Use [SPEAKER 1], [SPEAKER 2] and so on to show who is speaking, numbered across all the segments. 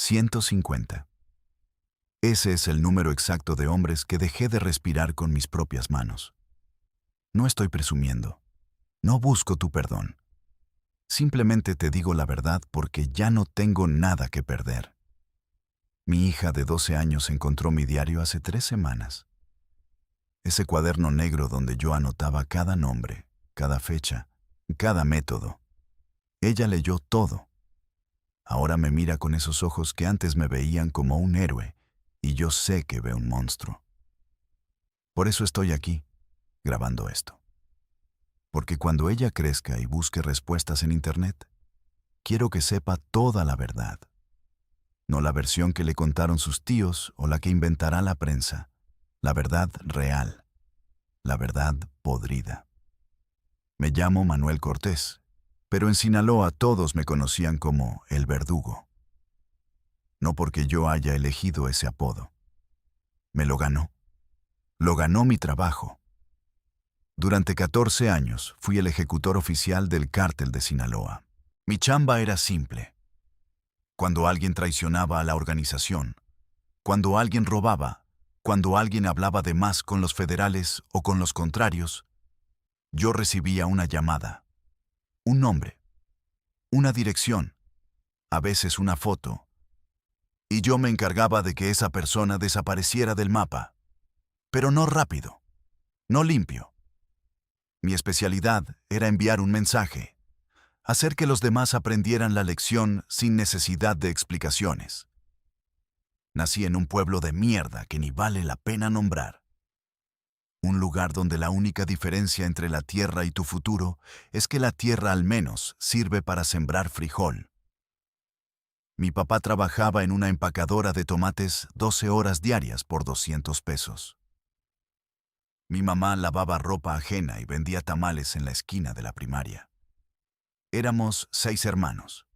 [SPEAKER 1] 150. Ese es el número exacto de hombres que dejé de respirar con mis propias manos. No estoy presumiendo. No busco tu perdón. Simplemente te digo la verdad porque ya no tengo nada que perder. Mi hija de 12 años encontró mi diario hace 3 semanas. Ese cuaderno negro donde yo anotaba cada nombre, cada fecha, cada método. Ella leyó todo. Ahora me mira con esos ojos que antes me veían como un héroe, y yo sé que ve un monstruo. Por eso estoy aquí, grabando esto. Porque cuando ella crezca y busque respuestas en Internet, quiero que sepa toda la verdad. No la versión que le contaron sus tíos o la que inventará la prensa. La verdad real. La verdad podrida. Me llamo Manuel Cortés, pero en Sinaloa todos me conocían como el Verdugo. No porque yo haya elegido ese apodo. Me lo ganó. Lo ganó mi trabajo. Durante 14 años fui el ejecutor oficial del cártel de Sinaloa. Mi chamba era simple. Cuando alguien traicionaba a la organización, cuando alguien robaba, cuando alguien hablaba de más con los federales o con los contrarios, yo recibía una llamada, un nombre, una dirección, a veces una foto, y yo me encargaba de que esa persona desapareciera del mapa, pero no rápido, no limpio. Mi especialidad era enviar un mensaje, hacer que los demás aprendieran la lección sin necesidad de explicaciones. Nací en un pueblo de mierda que ni vale la pena nombrar. Un lugar donde la única diferencia entre la tierra y tu futuro es que la tierra al menos sirve para sembrar frijol. Mi papá trabajaba en una empacadora de tomates 12 horas diarias por 200 pesos. Mi mamá lavaba ropa ajena y vendía tamales en la esquina de la primaria. Éramos 6 hermanos.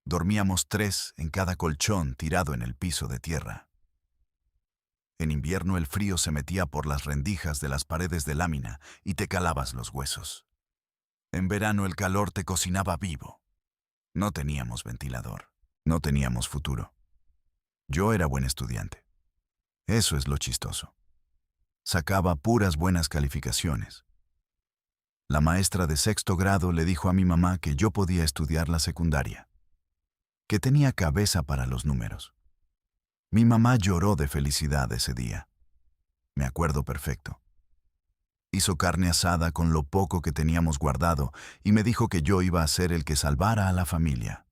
[SPEAKER 1] Dormíamos 3 en cada colchón tirado en el piso de tierra. En invierno el frío se metía por las rendijas de las paredes de lámina y te calabas los huesos. En verano el calor te cocinaba vivo. No teníamos ventilador. No teníamos futuro. Yo era buen estudiante. Eso es lo chistoso. Sacaba puras buenas calificaciones. La maestra de 6º grado le dijo a mi mamá que yo podía estudiar la secundaria, que tenía cabeza para los números. Mi mamá lloró de felicidad ese día. Me acuerdo perfecto. Hizo carne asada con lo poco que teníamos guardado y me dijo que yo iba a ser el que salvara a la familia,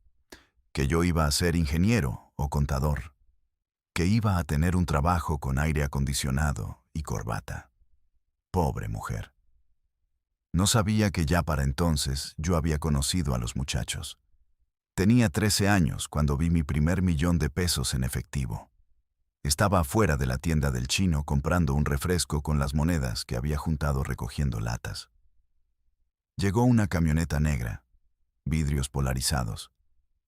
[SPEAKER 1] que yo iba a ser ingeniero o contador, que iba a tener un trabajo con aire acondicionado y corbata. Pobre mujer. No sabía que ya para entonces yo había conocido a los muchachos. Tenía 13 años cuando vi mi primer $1,000,000 en efectivo. Estaba afuera de la tienda del chino comprando un refresco con las monedas que había juntado recogiendo latas. Llegó una camioneta negra, vidrios polarizados,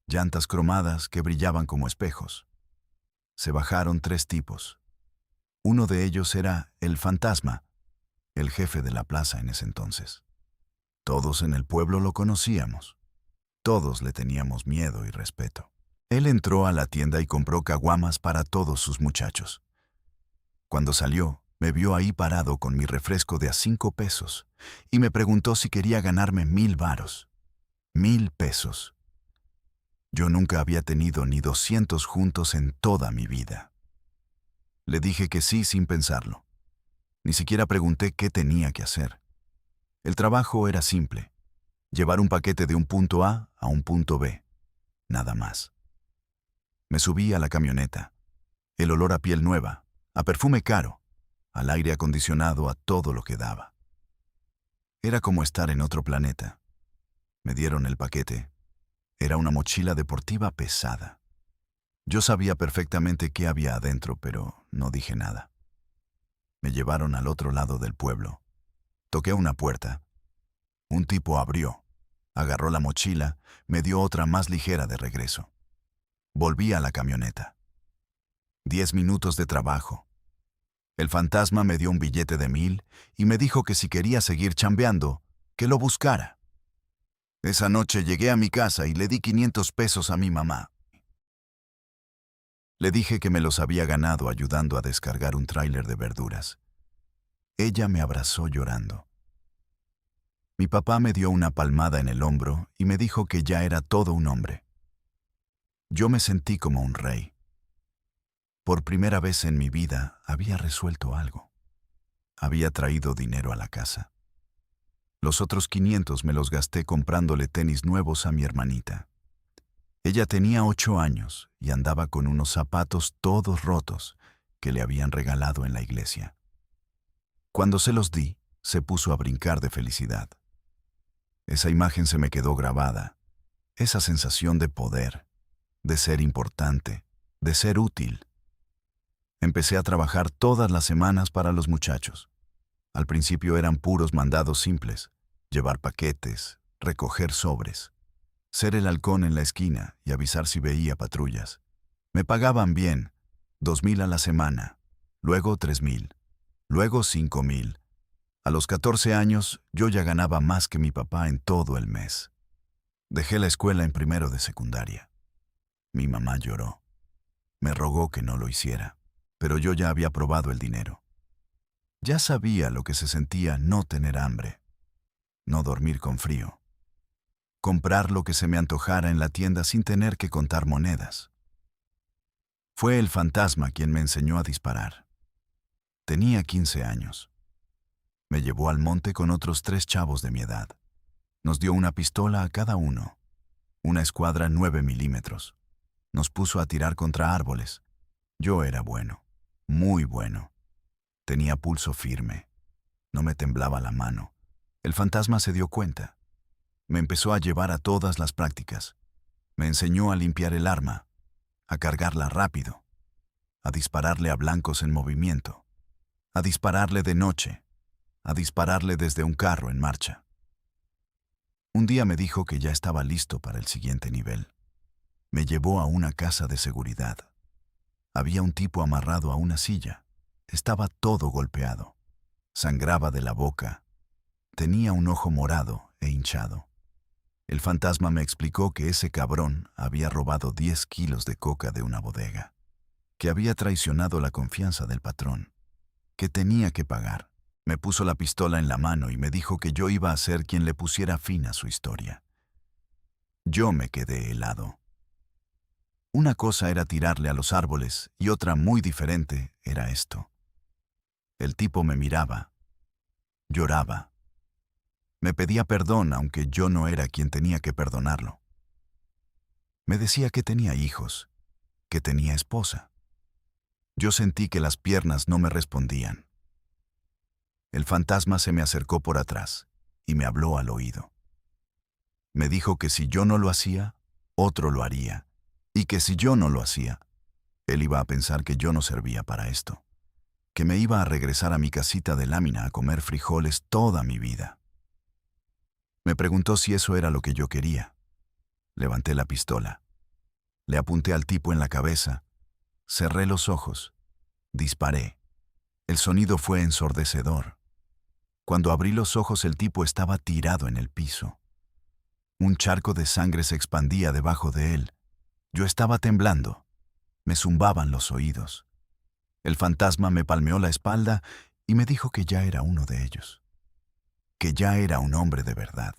[SPEAKER 1] llantas cromadas que brillaban como espejos. Se bajaron 3 tipos. Uno de ellos era el Fantasma, el jefe de la plaza en ese entonces. Todos en el pueblo lo conocíamos. Todos le teníamos miedo y respeto. Él entró a la tienda y compró caguamas para todos sus muchachos. Cuando salió, me vio ahí parado con mi refresco de a 5 pesos y me preguntó si quería ganarme 1,000 varos. 1,000 pesos. Yo nunca había tenido ni 200 juntos en toda mi vida. Le dije que sí sin pensarlo. Ni siquiera pregunté qué tenía que hacer. El trabajo era simple. Llevar un paquete de un punto A a un punto B. Nada más. Me subí a la camioneta. El olor a piel nueva, a perfume caro, al aire acondicionado a todo lo que daba. Era como estar en otro planeta. Me dieron el paquete. Era una mochila deportiva pesada. Yo sabía perfectamente qué había adentro, pero no dije nada. Me llevaron al otro lado del pueblo. Toqué una puerta. Un tipo abrió, agarró la mochila, me dio otra más ligera de regreso. Volví a la camioneta. 10 minutos de trabajo. El Fantasma me dio un billete de 1,000 y me dijo que si quería seguir chambeando, que lo buscara. Esa noche llegué a mi casa y le di 500 pesos a mi mamá. Le dije que me los había ganado ayudando a descargar un tráiler de verduras. Ella me abrazó llorando. Mi papá me dio una palmada en el hombro y me dijo que ya era todo un hombre. Yo me sentí como un rey. Por primera vez en mi vida había resuelto algo. Había traído dinero a la casa. Los otros 500 me los gasté comprándole tenis nuevos a mi hermanita. Ella tenía 8 años y andaba con unos zapatos todos rotos que le habían regalado en la iglesia. Cuando se los di, se puso a brincar de felicidad. Esa imagen se me quedó grabada, esa sensación de poder, de ser importante, de ser útil. Empecé a trabajar todas las semanas para los muchachos. Al principio eran puros mandados simples, llevar paquetes, recoger sobres, ser el halcón en la esquina y avisar si veía patrullas. Me pagaban bien, 2,000 a la semana, luego 3,000, luego 5,000. A los 14 años yo ya ganaba más que mi papá en todo el mes. Dejé la escuela en primero de secundaria. Mi mamá lloró. Me rogó que no lo hiciera, pero yo ya había probado el dinero. Ya sabía lo que se sentía no tener hambre, no dormir con frío, comprar lo que se me antojara en la tienda sin tener que contar monedas. Fue el fantasma quien me enseñó a disparar. Tenía 15 años. Me llevó al monte con otros 3 chavos de mi edad. Nos dio una pistola a cada uno, una escuadra 9 milímetros. Nos puso a tirar contra árboles. Yo era bueno, muy bueno. Tenía pulso firme. No me temblaba la mano. El fantasma se dio cuenta. Me empezó a llevar a todas las prácticas. Me enseñó a limpiar el arma, a cargarla rápido, a dispararle a blancos en movimiento, a dispararle de noche, a dispararle desde un carro en marcha. Un día me dijo que ya estaba listo para el siguiente nivel. Me llevó a una casa de seguridad. Había un tipo amarrado a una silla. Estaba todo golpeado. Sangraba de la boca. Tenía un ojo morado e hinchado. El fantasma me explicó que ese cabrón había robado 10 kilos de coca de una bodega, que había traicionado la confianza del patrón, que tenía que pagar. Me puso la pistola en la mano y me dijo que yo iba a ser quien le pusiera fin a su historia. Yo me quedé helado. Una cosa era tirarle a los árboles y otra muy diferente era esto. El tipo me miraba, lloraba. Me pedía perdón aunque yo no era quien tenía que perdonarlo. Me decía que tenía hijos, que tenía esposa. Yo sentí que las piernas no me respondían. El fantasma se me acercó por atrás y me habló al oído. Me dijo que si yo no lo hacía, otro lo haría, y que si yo no lo hacía, él iba a pensar que yo no servía para esto, que me iba a regresar a mi casita de lámina a comer frijoles toda mi vida. Me preguntó si eso era lo que yo quería. Levanté la pistola. Le apunté al tipo en la cabeza. Cerré los ojos. Disparé. El sonido fue ensordecedor. Cuando abrí los ojos el tipo estaba tirado en el piso. Un charco de sangre se expandía debajo de él. Yo estaba temblando. Me zumbaban los oídos. El fantasma me palmeó la espalda y me dijo que ya era uno de ellos. Que ya era un hombre de verdad.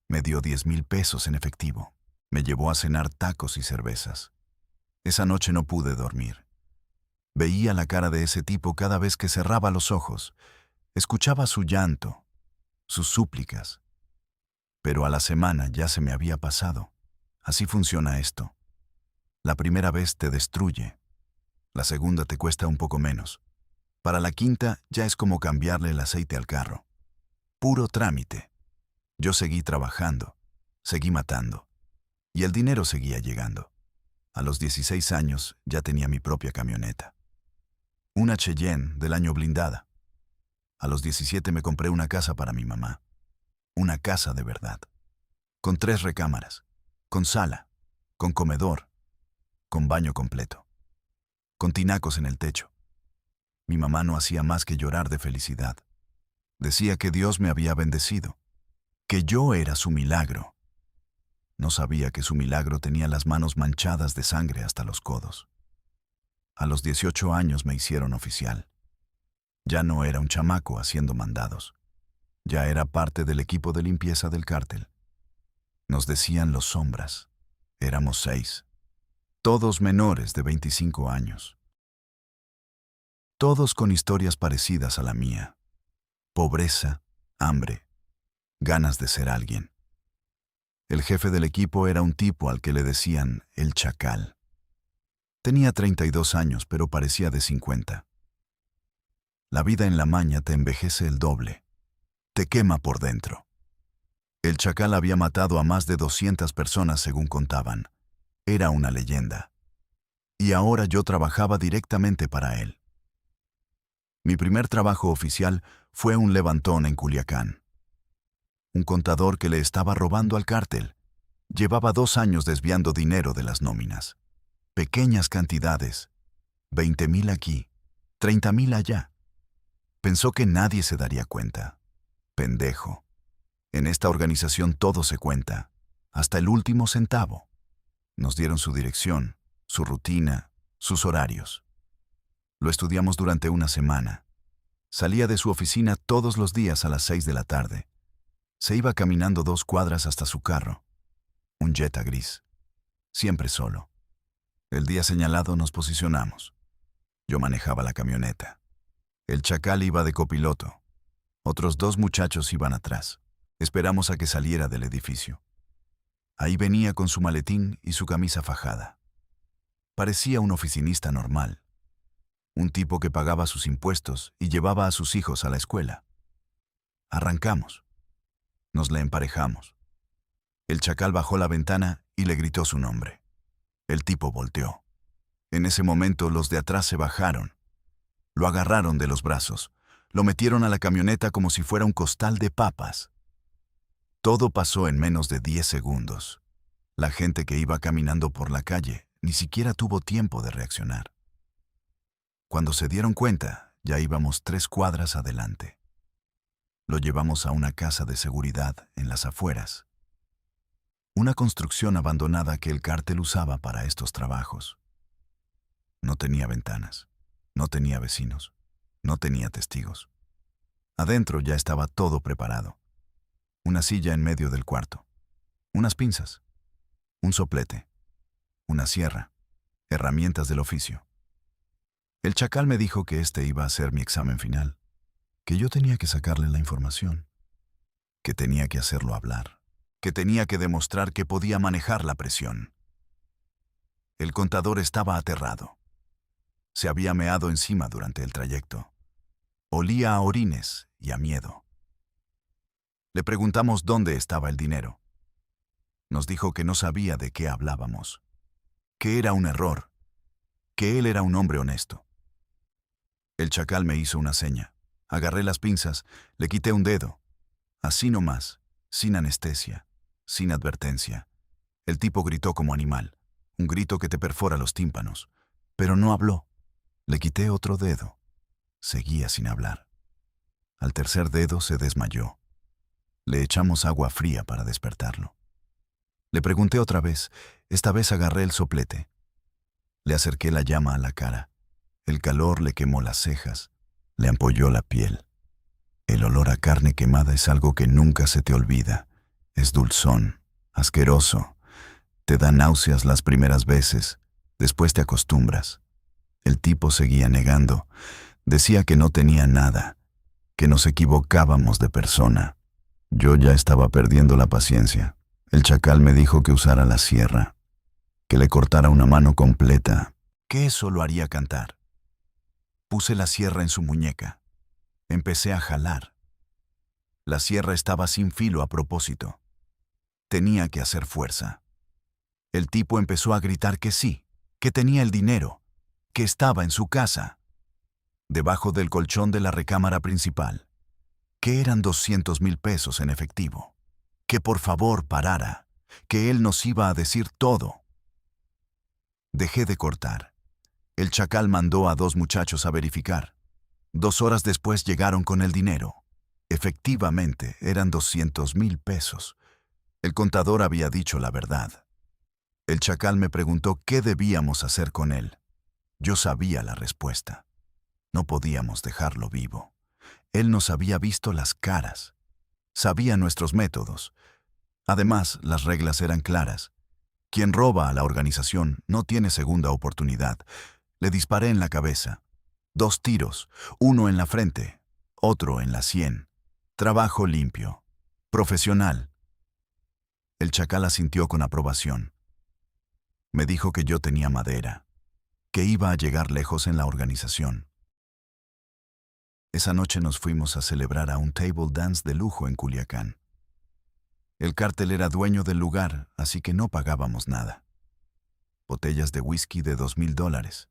[SPEAKER 1] Me dio 10,000 pesos en efectivo. Me llevó a cenar tacos y cervezas. Esa noche no pude dormir. Veía la cara de ese tipo cada vez que cerraba los ojos. Escuchaba su llanto, sus súplicas. Pero a la semana ya se me había pasado. Así funciona esto. La primera vez te destruye. La segunda te cuesta un poco menos. Para la quinta ya es como cambiarle el aceite al carro. Puro trámite. Yo seguí trabajando, seguí matando, y el dinero seguía llegando. A los 16 años ya tenía mi propia camioneta. Una Cheyenne del año blindada. A los 17 me compré una casa para mi mamá. Una casa de verdad. Con 3 recámaras, con sala, con comedor, con baño completo, con tinacos en el techo. Mi mamá no hacía más que llorar de felicidad. Decía que Dios me había bendecido, que yo era su milagro. No sabía que su milagro tenía las manos manchadas de sangre hasta los codos. A los 18 años me hicieron oficial. Ya no era un chamaco haciendo mandados. Ya era parte del equipo de limpieza del cártel. Nos decían los sombras. Éramos 6. Todos menores de 25 años. Todos con historias parecidas a la mía. Pobreza, hambre, ganas de ser alguien. El jefe del equipo era un tipo al que le decían el Chacal. Tenía 32 años, pero parecía de 50. La vida en la maña te envejece el doble. Te quema por dentro. El Chacal había matado a más de 200 personas según contaban. Era una leyenda. Y ahora yo trabajaba directamente para él. Mi primer trabajo oficial fue un levantón en Culiacán. Un contador que le estaba robando al cártel. Llevaba 2 años desviando dinero de las nóminas. Pequeñas cantidades. 20,000 aquí, 30,000 allá. Pensó que nadie se daría cuenta. Pendejo. En esta organización todo se cuenta, hasta el último centavo. Nos dieron su dirección, su rutina, sus horarios. Lo estudiamos durante una semana. Salía de su oficina todos los días a las 6 de la tarde. Se iba caminando 2 cuadras hasta su carro. Un Jetta gris. Siempre solo. El día señalado nos posicionamos. Yo manejaba la camioneta. El Chacal iba de copiloto. Otros 2 muchachos iban atrás. Esperamos a que saliera del edificio. Ahí venía con su maletín y su camisa fajada. Parecía un oficinista normal. Un tipo que pagaba sus impuestos y llevaba a sus hijos a la escuela. Arrancamos. Nos le emparejamos. El Chacal bajó la ventana y le gritó su nombre. El tipo volteó. En ese momento los de atrás se bajaron. Lo agarraron de los brazos. Lo metieron a la camioneta como si fuera un costal de papas. Todo pasó en menos de 10 segundos. La gente que iba caminando por la calle ni siquiera tuvo tiempo de reaccionar. Cuando se dieron cuenta, ya íbamos 3 cuadras adelante. Lo llevamos a una casa de seguridad en las afueras. Una construcción abandonada que el cártel usaba para estos trabajos. No tenía ventanas, no tenía vecinos, no tenía testigos. Adentro ya estaba todo preparado. Una silla en medio del cuarto, unas pinzas, un soplete, una sierra, herramientas del oficio. El Chacal me dijo que este iba a ser mi examen final, que yo tenía que sacarle la información, que tenía que hacerlo hablar, que tenía que demostrar que podía manejar la presión. El contador estaba aterrado. Se había meado encima durante el trayecto. Olía a orines y a miedo. Le preguntamos dónde estaba el dinero. Nos dijo que no sabía de qué hablábamos, que era un error, que él era un hombre honesto. El Chacal me hizo una seña. Agarré las pinzas, le quité un dedo. Así nomás, sin anestesia, sin advertencia. El tipo gritó como animal, un grito que te perfora los tímpanos, pero no habló. Le quité otro dedo. Seguía sin hablar. Al tercer dedo se desmayó. Le echamos agua fría para despertarlo. Le pregunté otra vez. Esta vez agarré el soplete. Le acerqué la llama a la cara. El calor le quemó las cejas, le ampolló la piel. El olor a carne quemada es algo que nunca se te olvida. Es dulzón, asqueroso. Te da náuseas las primeras veces, después te acostumbras. El tipo seguía negando. Decía que no tenía nada, que nos equivocábamos de persona. Yo ya estaba perdiendo la paciencia. El Chacal me dijo que usara la sierra, que le cortara una mano completa, que eso lo haría cantar. Puse la sierra en su muñeca. Empecé a jalar. La sierra estaba sin filo a propósito. Tenía que hacer fuerza. El tipo empezó a gritar que sí, que tenía el dinero, que estaba en su casa, debajo del colchón de la recámara principal, que eran 200,000 pesos en efectivo, que por favor parara, que él nos iba a decir todo. Dejé de cortar. El Chacal mandó a 2 muchachos a verificar. 2 horas después llegaron con el dinero. Efectivamente, eran 200,000 pesos. El contador había dicho la verdad. El Chacal me preguntó qué debíamos hacer con él. Yo sabía la respuesta. No podíamos dejarlo vivo. Él nos había visto las caras. Sabía nuestros métodos. Además, las reglas eran claras. Quien roba a la organización no tiene segunda oportunidad. Le disparé en la cabeza. 2 tiros, uno en la frente, otro en la sien. Trabajo limpio. Profesional. El chacal asintió con aprobación. Me dijo que yo tenía madera, que iba a llegar lejos en la organización. Esa noche nos fuimos a celebrar a un table dance de lujo en Culiacán. El cártel era dueño del lugar, así que no pagábamos nada. Botellas de whisky de $2,000.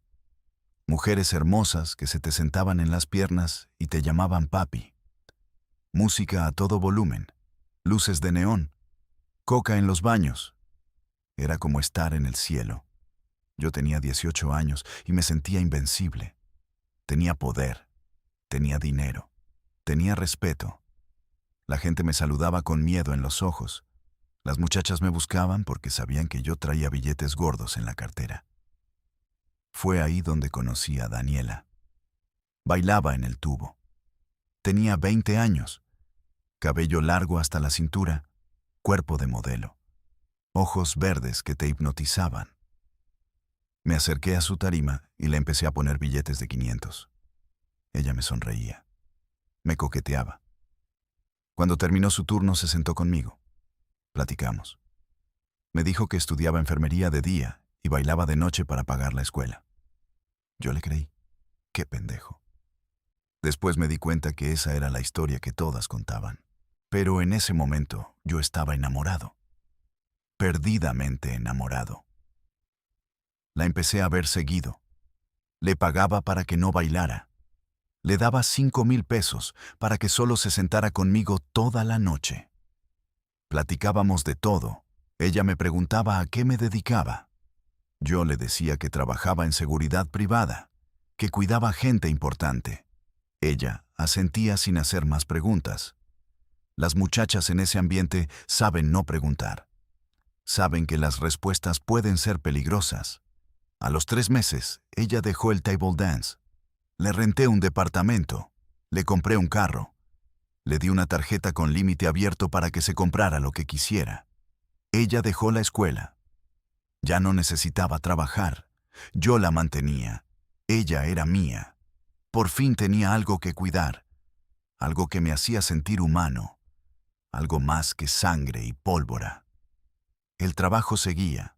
[SPEAKER 1] Mujeres hermosas que se te sentaban en las piernas y te llamaban papi. Música a todo volumen. Luces de neón. Coca en los baños. Era como estar en el cielo. Yo tenía 18 años y me sentía invencible. Tenía poder. Tenía dinero. Tenía respeto. La gente me saludaba con miedo en los ojos. Las muchachas me buscaban porque sabían que yo traía billetes gordos en la cartera. Fue ahí donde conocí a Daniela. Bailaba en el tubo. Tenía 20 años. Cabello largo hasta la cintura. Cuerpo de modelo. Ojos verdes que te hipnotizaban. Me acerqué a su tarima y le empecé a poner billetes de 500. Ella me sonreía. Me coqueteaba. Cuando terminó su turno se sentó conmigo. Platicamos. Me dijo que estudiaba enfermería de día y bailaba de noche para pagar la escuela. Yo le creí. Qué pendejo. Después me di cuenta que esa era la historia que todas contaban. Pero en ese momento yo estaba enamorado. Perdidamente enamorado. La empecé a ver seguido. Le pagaba para que no bailara. Le daba 5,000 pesos para que solo se sentara conmigo toda la noche. Platicábamos de todo. Ella me preguntaba a qué me dedicaba. Yo le decía que trabajaba en seguridad privada, que cuidaba gente importante. Ella asentía sin hacer más preguntas. Las muchachas en ese ambiente saben no preguntar. Saben que las respuestas pueden ser peligrosas. A los 3 meses, ella dejó el table dance. Le renté un departamento, le compré un carro, le di una tarjeta con límite abierto para que se comprara lo que quisiera. Ella dejó la escuela. Ya no necesitaba trabajar. Yo la mantenía. Ella era mía. Por fin tenía algo que cuidar, algo que me hacía sentir humano, algo más que sangre y pólvora. El trabajo seguía.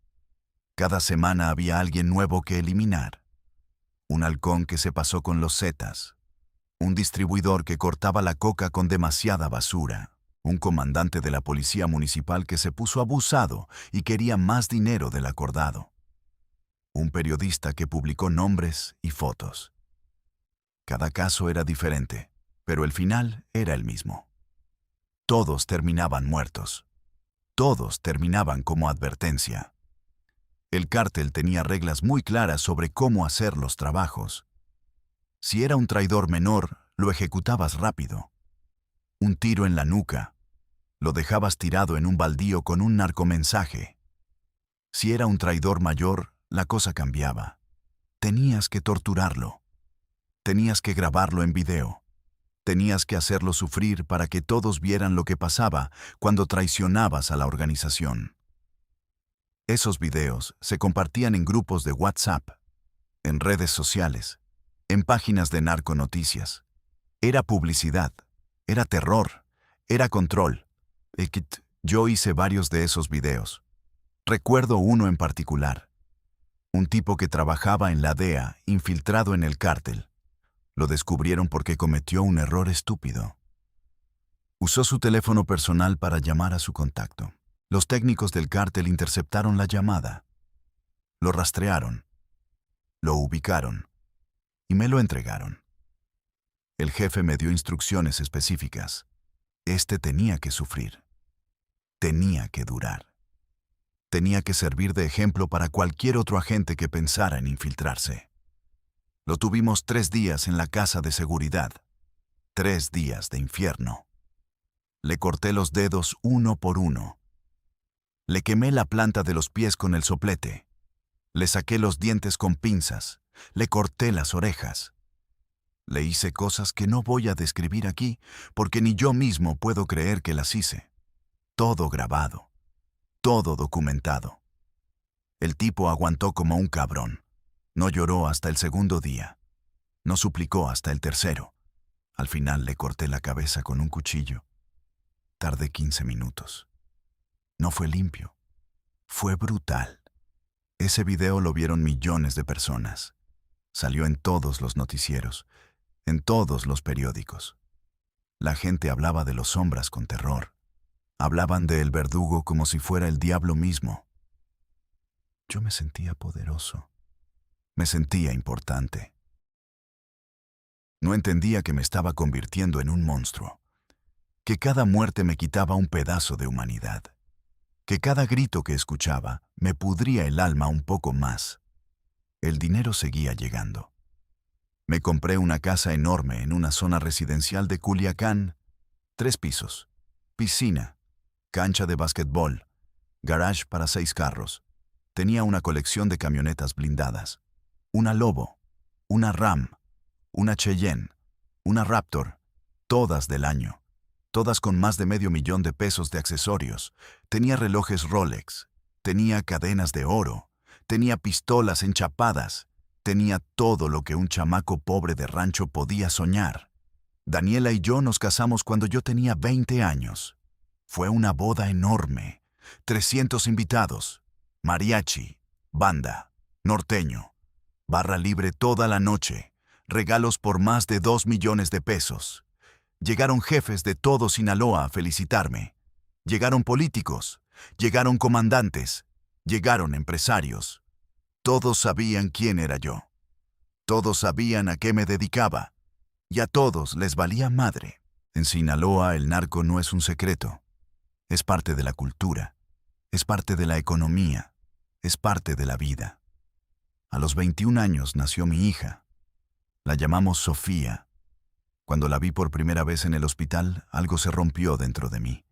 [SPEAKER 1] Cada semana había alguien nuevo que eliminar. Un halcón que se pasó con los zetas, un distribuidor que cortaba la coca con demasiada basura, un comandante de la policía municipal que se puso abusado y quería más dinero del acordado, un periodista que publicó nombres y fotos. Cada caso era diferente, pero el final era el mismo. Todos terminaban muertos. Todos terminaban como advertencia. El cártel tenía reglas muy claras sobre cómo hacer los trabajos. Si era un traidor menor, lo ejecutabas rápido. Un tiro en la nuca. Lo dejabas tirado en un baldío con un narcomensaje. Si era un traidor mayor, la cosa cambiaba. Tenías que torturarlo. Tenías que grabarlo en video. Tenías que hacerlo sufrir para que todos vieran lo que pasaba cuando traicionabas a la organización. Esos videos se compartían en grupos de WhatsApp, en redes sociales, en páginas de narconoticias. Era publicidad, era terror, era control. Yo hice varios de esos videos. Recuerdo uno en particular. Un tipo que trabajaba en la DEA, infiltrado en el cártel. Lo descubrieron porque cometió un error estúpido. Usó su teléfono personal para llamar a su contacto. Los técnicos del cártel interceptaron la llamada. Lo rastrearon. Lo ubicaron. Y me lo entregaron. El jefe me dio instrucciones específicas. Este tenía que sufrir. Tenía que durar. Tenía que servir de ejemplo para cualquier otro agente que pensara en infiltrarse. Lo tuvimos 3 días en la casa de seguridad. 3 días de infierno. Le corté los dedos uno por uno. Le quemé la planta de los pies con el soplete. Le saqué los dientes con pinzas. Le corté las orejas. Le hice cosas que no voy a describir aquí, porque ni yo mismo puedo creer que las hice. Todo grabado, todo documentado. El tipo aguantó como un cabrón. No lloró hasta el segundo día. No suplicó hasta el tercero. Al final le corté la cabeza con un cuchillo. Tardé 15 minutos. No fue limpio. Fue brutal. Ese video lo vieron millones de personas. Salió en todos los noticieros, en todos los periódicos. La gente hablaba de los Sombras con terror. Hablaban de El Verdugo como si fuera el diablo mismo. Yo me sentía poderoso. Me sentía importante. No entendía que me estaba convirtiendo en un monstruo, que cada muerte me quitaba un pedazo de humanidad, que cada grito que escuchaba me pudría el alma un poco más. El dinero seguía llegando. Me compré una casa enorme en una zona residencial de Culiacán, 3 pisos, piscina, cancha de básquetbol, garage para 6 carros. Tenía una colección de camionetas blindadas, una Lobo, una Ram, una Cheyenne, una Raptor, todas del año, todas con más de $500,000 de accesorios. Tenía relojes Rolex, tenía cadenas de oro, tenía pistolas enchapadas, tenía todo lo que un chamaco pobre de rancho podía soñar. Daniela y yo nos casamos cuando yo tenía 20 años. Fue una boda enorme, 300 invitados, mariachi, banda, norteño, barra libre toda la noche, regalos por más de 2 millones de pesos. Llegaron jefes de todo Sinaloa a felicitarme. Llegaron políticos, llegaron comandantes, llegaron empresarios. Todos sabían quién era yo. Todos sabían a qué me dedicaba. Y a todos les valía madre. En Sinaloa el narco no es un secreto. Es parte de la cultura. Es parte de la economía. Es parte de la vida. A los 21 años nació mi hija. La llamamos Sofía. Cuando la vi por primera vez en el hospital, algo se rompió dentro de mí.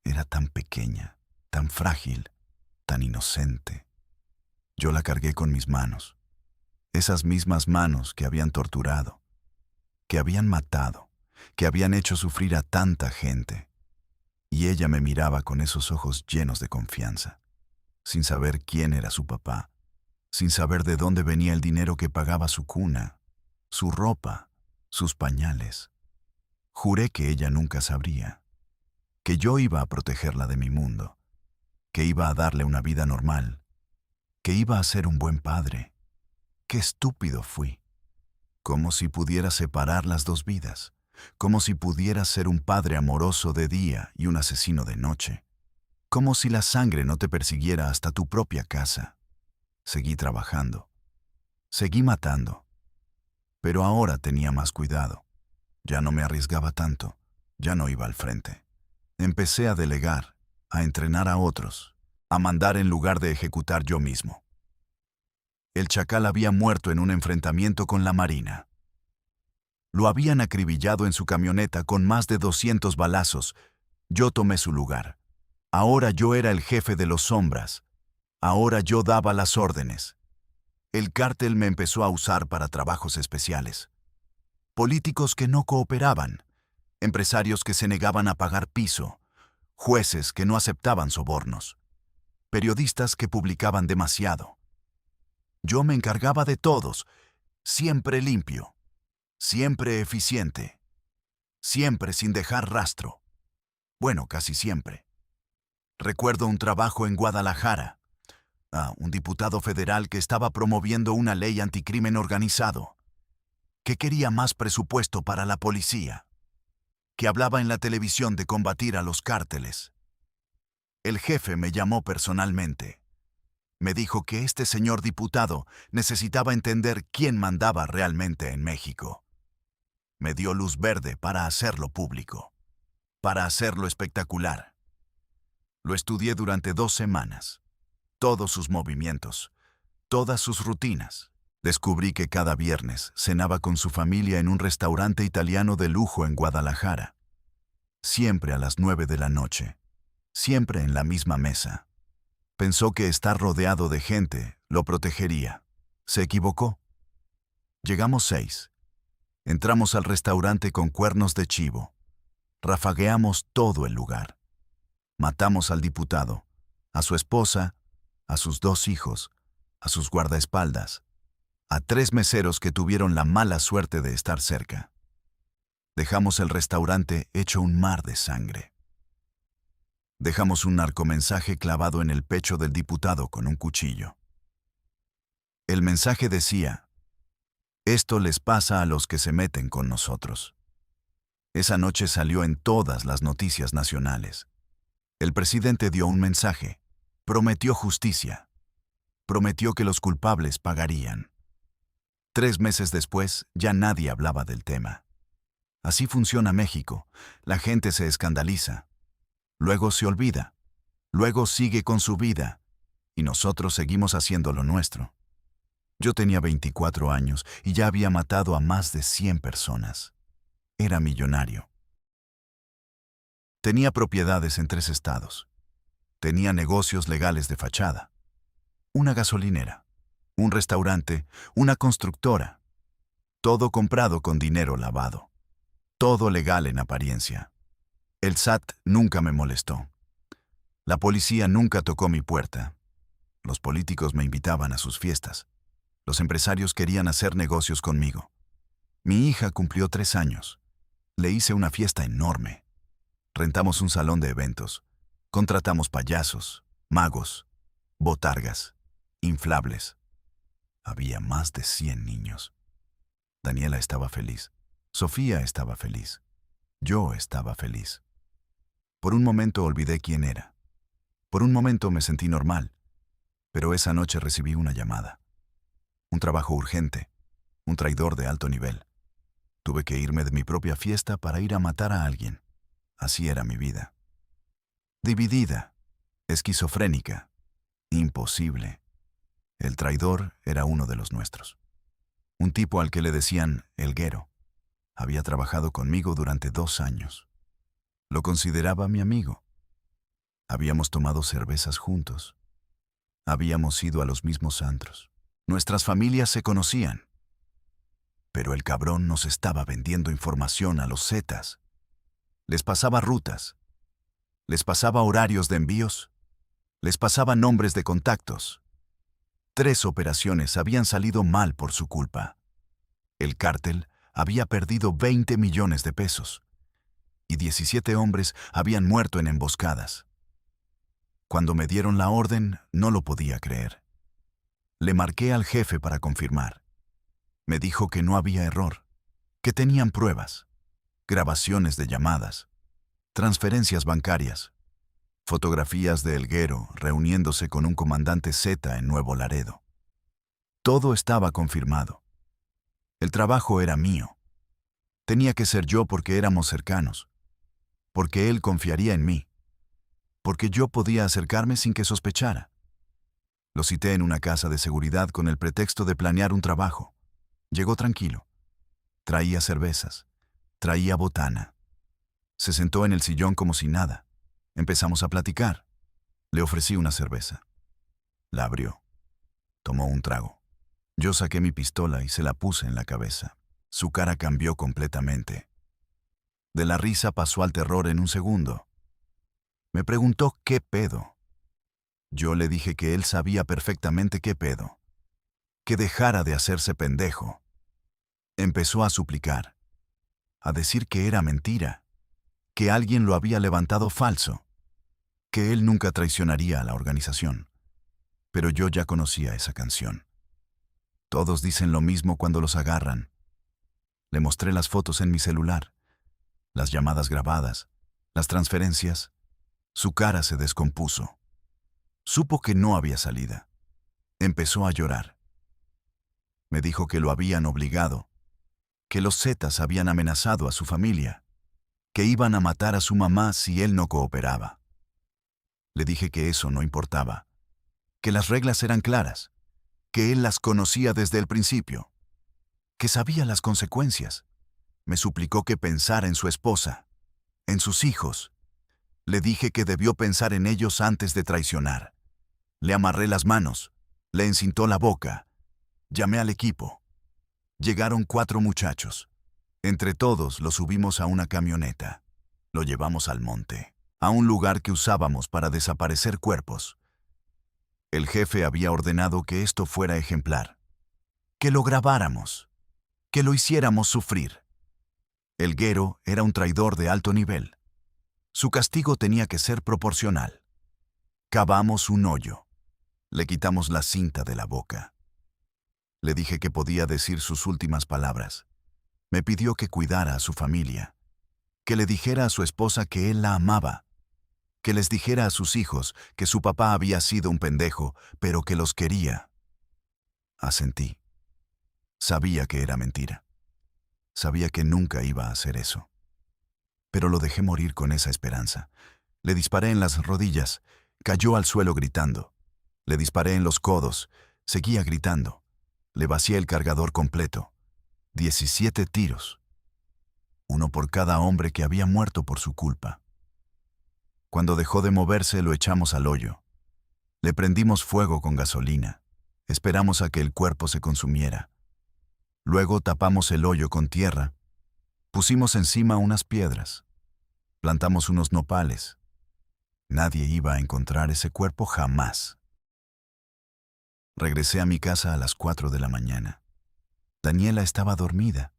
[SPEAKER 1] Era tan pequeña, tan frágil, tan inocente. Yo la cargué con mis manos. Esas mismas manos que habían torturado, que habían matado, que habían hecho sufrir a tanta gente. Y ella me miraba con esos ojos llenos de confianza, sin saber quién era su papá, sin saber de dónde venía el dinero que pagaba su cuna, su ropa, sus pañales. Juré que ella nunca sabría, que yo iba a protegerla de mi mundo, que iba a darle una vida normal, que iba a ser un buen padre. Qué estúpido fui. Como si pudiera separar las dos vidas, como si pudiera ser un padre amoroso de día y un asesino de noche, como si la sangre no te persiguiera hasta tu propia casa. Seguí trabajando, seguí matando, pero ahora tenía más cuidado. Ya no me arriesgaba tanto, ya no iba al frente. Empecé a delegar, a entrenar a otros, a mandar en lugar de ejecutar yo mismo. El chacal había muerto en un enfrentamiento con la Marina. Lo habían acribillado en su camioneta con más de 200 balazos. Yo tomé su lugar. Ahora yo era el jefe de los Sombras. Ahora yo daba las órdenes. El cártel me empezó a usar para trabajos especiales. Políticos que no cooperaban, empresarios que se negaban a pagar piso, jueces que no aceptaban sobornos, periodistas que publicaban demasiado. Yo me encargaba de todos, siempre limpio, siempre eficiente, siempre sin dejar rastro. Bueno, casi siempre. Recuerdo un trabajo en Guadalajara, un diputado federal que estaba promoviendo una ley anticrimen organizado, que quería más presupuesto para la policía, que hablaba en la televisión de combatir a los cárteles. El jefe me llamó personalmente. Me dijo que este señor diputado necesitaba entender quién mandaba realmente en México. Me dio luz verde para hacerlo público, para hacerlo espectacular. Lo estudié durante 2 semanas, todos sus movimientos, todas sus rutinas. Descubrí que cada viernes cenaba con su familia en un restaurante italiano de lujo en Guadalajara. Siempre a las 9 de la noche, siempre en la misma mesa. Pensó que estar rodeado de gente lo protegería. Se equivocó. Llegamos 6. Entramos al restaurante con cuernos de chivo. Rafagueamos todo el lugar. Matamos al diputado, a su esposa, a sus 2 hijos, a sus guardaespaldas, a 3 meseros que tuvieron la mala suerte de estar cerca. Dejamos el restaurante hecho un mar de sangre. Dejamos un narcomensaje clavado en el pecho del diputado con un cuchillo. El mensaje decía: esto les pasa a los que se meten con nosotros. Esa noche salió en todas las noticias nacionales. El presidente dio un mensaje, prometió justicia, prometió que los culpables pagarían. 3 meses después, ya nadie hablaba del tema. Así funciona México. La gente se escandaliza. Luego se olvida. Luego sigue con su vida. Y nosotros seguimos haciendo lo nuestro. Yo tenía 24 años y ya había matado a más de 100 personas. Era millonario. Tenía propiedades en 3 estados. Tenía negocios legales de fachada. Una gasolinera, un restaurante, una constructora. Todo comprado con dinero lavado. Todo legal en apariencia. El SAT nunca me molestó. La policía nunca tocó mi puerta. Los políticos me invitaban a sus fiestas. Los empresarios querían hacer negocios conmigo. Mi hija cumplió 3 años. Le hice una fiesta enorme. Rentamos un salón de eventos. Contratamos payasos, magos, botargas, inflables. Había más de 100 niños. Daniela estaba feliz. Sofía estaba feliz. Yo estaba feliz. Por un momento olvidé quién era. Por un momento me sentí normal. Pero esa noche recibí una llamada. Un trabajo urgente. Un traidor de alto nivel. Tuve que irme de mi propia fiesta para ir a matar a alguien. Así era mi vida. Dividida. Esquizofrénica. Imposible. El traidor era uno de los nuestros. Un tipo al que le decían Elguero. Había trabajado conmigo durante 2 años. Lo consideraba mi amigo. Habíamos tomado cervezas juntos. Habíamos ido a los mismos antros. Nuestras familias se conocían. Pero el cabrón nos estaba vendiendo información a los Zetas. Les pasaba rutas. Les pasaba horarios de envíos. Les pasaba nombres de contactos. 3 operaciones habían salido mal por su culpa. El cártel había perdido 20 millones de pesos y 17 hombres habían muerto en emboscadas. Cuando me dieron la orden, no lo podía creer. Le marqué al jefe para confirmar. Me dijo que no había error, que tenían pruebas, grabaciones de llamadas, transferencias bancarias, fotografías de Elguero reuniéndose con un comandante Z en Nuevo Laredo. Todo estaba confirmado. El trabajo era mío. Tenía que ser yo porque éramos cercanos, porque él confiaría en mí, porque yo podía acercarme sin que sospechara. Lo cité en una casa de seguridad con el pretexto de planear un trabajo. Llegó tranquilo. Traía cervezas, traía botana. Se sentó en el sillón como si nada. Empezamos a platicar. Le ofrecí una cerveza. La abrió. Tomó un trago. Yo saqué mi pistola y se la puse en la cabeza. Su cara cambió completamente. De la risa pasó al terror en un segundo. Me preguntó qué pedo. Yo le dije que él sabía perfectamente qué pedo. Que dejara de hacerse pendejo. Empezó a suplicar. A decir que era mentira. Que alguien lo había levantado falso. Que él nunca traicionaría a la organización. Pero yo ya conocía esa canción. Todos dicen lo mismo cuando los agarran. Le mostré las fotos en mi celular, las llamadas grabadas, las transferencias. Su cara se descompuso. Supo que no había salida. Empezó a llorar. Me dijo que lo habían obligado, que los Zetas habían amenazado a su familia, que iban a matar a su mamá si él no cooperaba. Le dije que eso no importaba, que las reglas eran claras, que él las conocía desde el principio, que sabía las consecuencias. Me suplicó que pensara en su esposa, en sus hijos. Le dije que debió pensar en ellos antes de traicionar. Le amarré las manos, le encintó la boca. Llamé al equipo. Llegaron 4 muchachos. Entre todos los subimos a una camioneta. Lo llevamos al monte, a un lugar que usábamos para desaparecer cuerpos. El jefe había ordenado que esto fuera ejemplar, que lo grabáramos, que lo hiciéramos sufrir. El guero era un traidor de alto nivel. Su castigo tenía que ser proporcional. Cavamos un hoyo. Le quitamos la cinta de la boca. Le dije que podía decir sus últimas palabras. Me pidió que cuidara a su familia, que le dijera a su esposa que él la amaba, que les dijera a sus hijos que su papá había sido un pendejo, pero que los quería. Asentí. Sabía que era mentira. Sabía que nunca iba a hacer eso. Pero lo dejé morir con esa esperanza. Le disparé en las rodillas. Cayó al suelo gritando. Le disparé en los codos. Seguía gritando. Le vacié el cargador completo. 17 tiros. Uno por cada hombre que había muerto por su culpa. Cuando dejó de moverse, lo echamos al hoyo. Le prendimos fuego con gasolina. Esperamos a que el cuerpo se consumiera. Luego tapamos el hoyo con tierra. Pusimos encima unas piedras. Plantamos unos nopales. Nadie iba a encontrar ese cuerpo jamás. Regresé a mi casa a las 4 de la mañana. Daniela estaba dormida.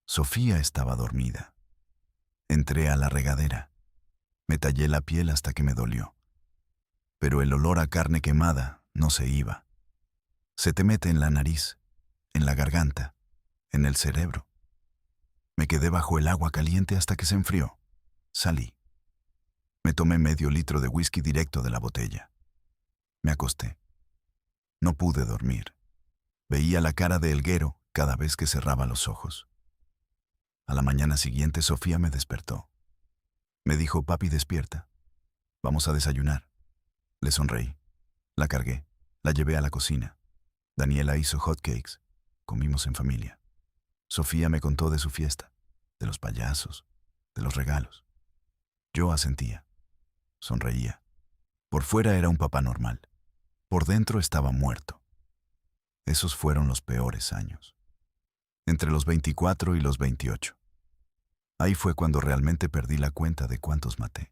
[SPEAKER 1] Sofía estaba dormida. Entré a la regadera. Me tallé la piel hasta que me dolió. Pero el olor a carne quemada no se iba. Se te mete en la nariz, en la garganta, en el cerebro. Me quedé bajo el agua caliente hasta que se enfrió. Salí. Me tomé medio litro de whisky directo de la botella. Me acosté. No pude dormir. Veía la cara de Elguero cada vez que cerraba los ojos. A la mañana siguiente Sofía me despertó. Me dijo, papi, despierta. Vamos a desayunar. Le sonreí. La cargué. La llevé a la cocina. Daniela hizo hot cakes. Comimos en familia. Sofía me contó de su fiesta, de los payasos, de los regalos. Yo asentía. Sonreía. Por fuera era un papá normal. Por dentro estaba muerto. Esos fueron los peores años. Entre los 24 y los 28. Ahí fue cuando realmente perdí la cuenta de cuántos maté.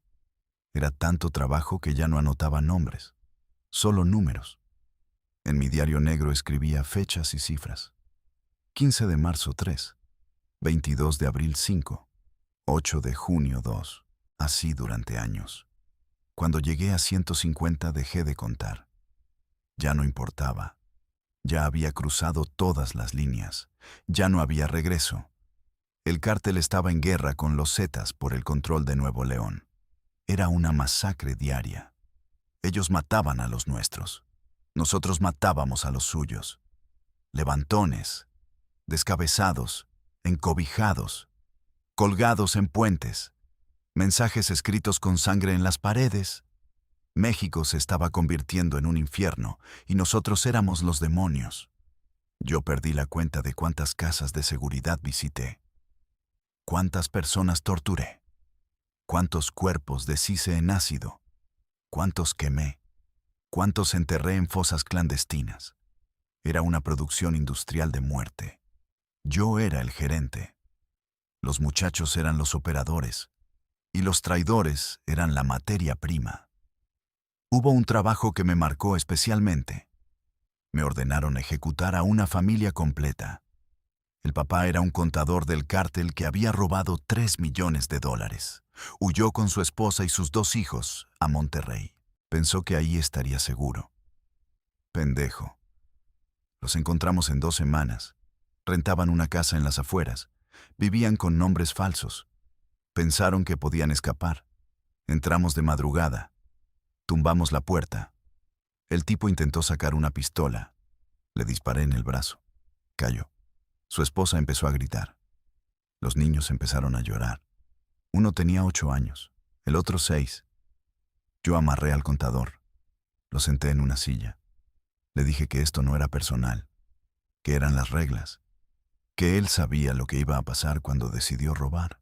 [SPEAKER 1] Era tanto trabajo que ya no anotaba nombres, solo números. En mi diario negro escribía fechas y cifras. 15 de marzo 3, 22 de abril 5, 8 de junio 2, así durante años. Cuando llegué a 150 dejé de contar. Ya no importaba. Ya había cruzado todas las líneas. Ya no había regreso. El cártel estaba en guerra con los Zetas por el control de Nuevo León. Era una masacre diaria. Ellos mataban a los nuestros. Nosotros matábamos a los suyos. Levantones, descabezados, encobijados, colgados en puentes, mensajes escritos con sangre en las paredes. México se estaba convirtiendo en un infierno y nosotros éramos los demonios. Yo perdí la cuenta de cuántas casas de seguridad visité, cuántas personas torturé, cuántos cuerpos deshice en ácido, cuántos quemé, cuántos enterré en fosas clandestinas. Era una producción industrial de muerte. Yo era el gerente. Los muchachos eran los operadores y los traidores eran la materia prima. Hubo un trabajo que me marcó especialmente. Me ordenaron ejecutar a una familia completa. El papá era un contador del cártel que había robado $3 millones. Huyó con su esposa y sus 2 hijos a Monterrey. Pensó que ahí estaría seguro. Pendejo. Los encontramos en 2 semanas. Rentaban una casa en las afueras. Vivían con nombres falsos. Pensaron que podían escapar. Entramos de madrugada. Tumbamos la puerta. El tipo intentó sacar una pistola. Le disparé en el brazo. Cayó. Su esposa empezó a gritar. Los niños empezaron a llorar. Uno tenía 8 años, el otro 6. Yo amarré al contador. Lo senté en una silla. Le dije que esto no era personal, que eran las reglas, que él sabía lo que iba a pasar cuando decidió robar.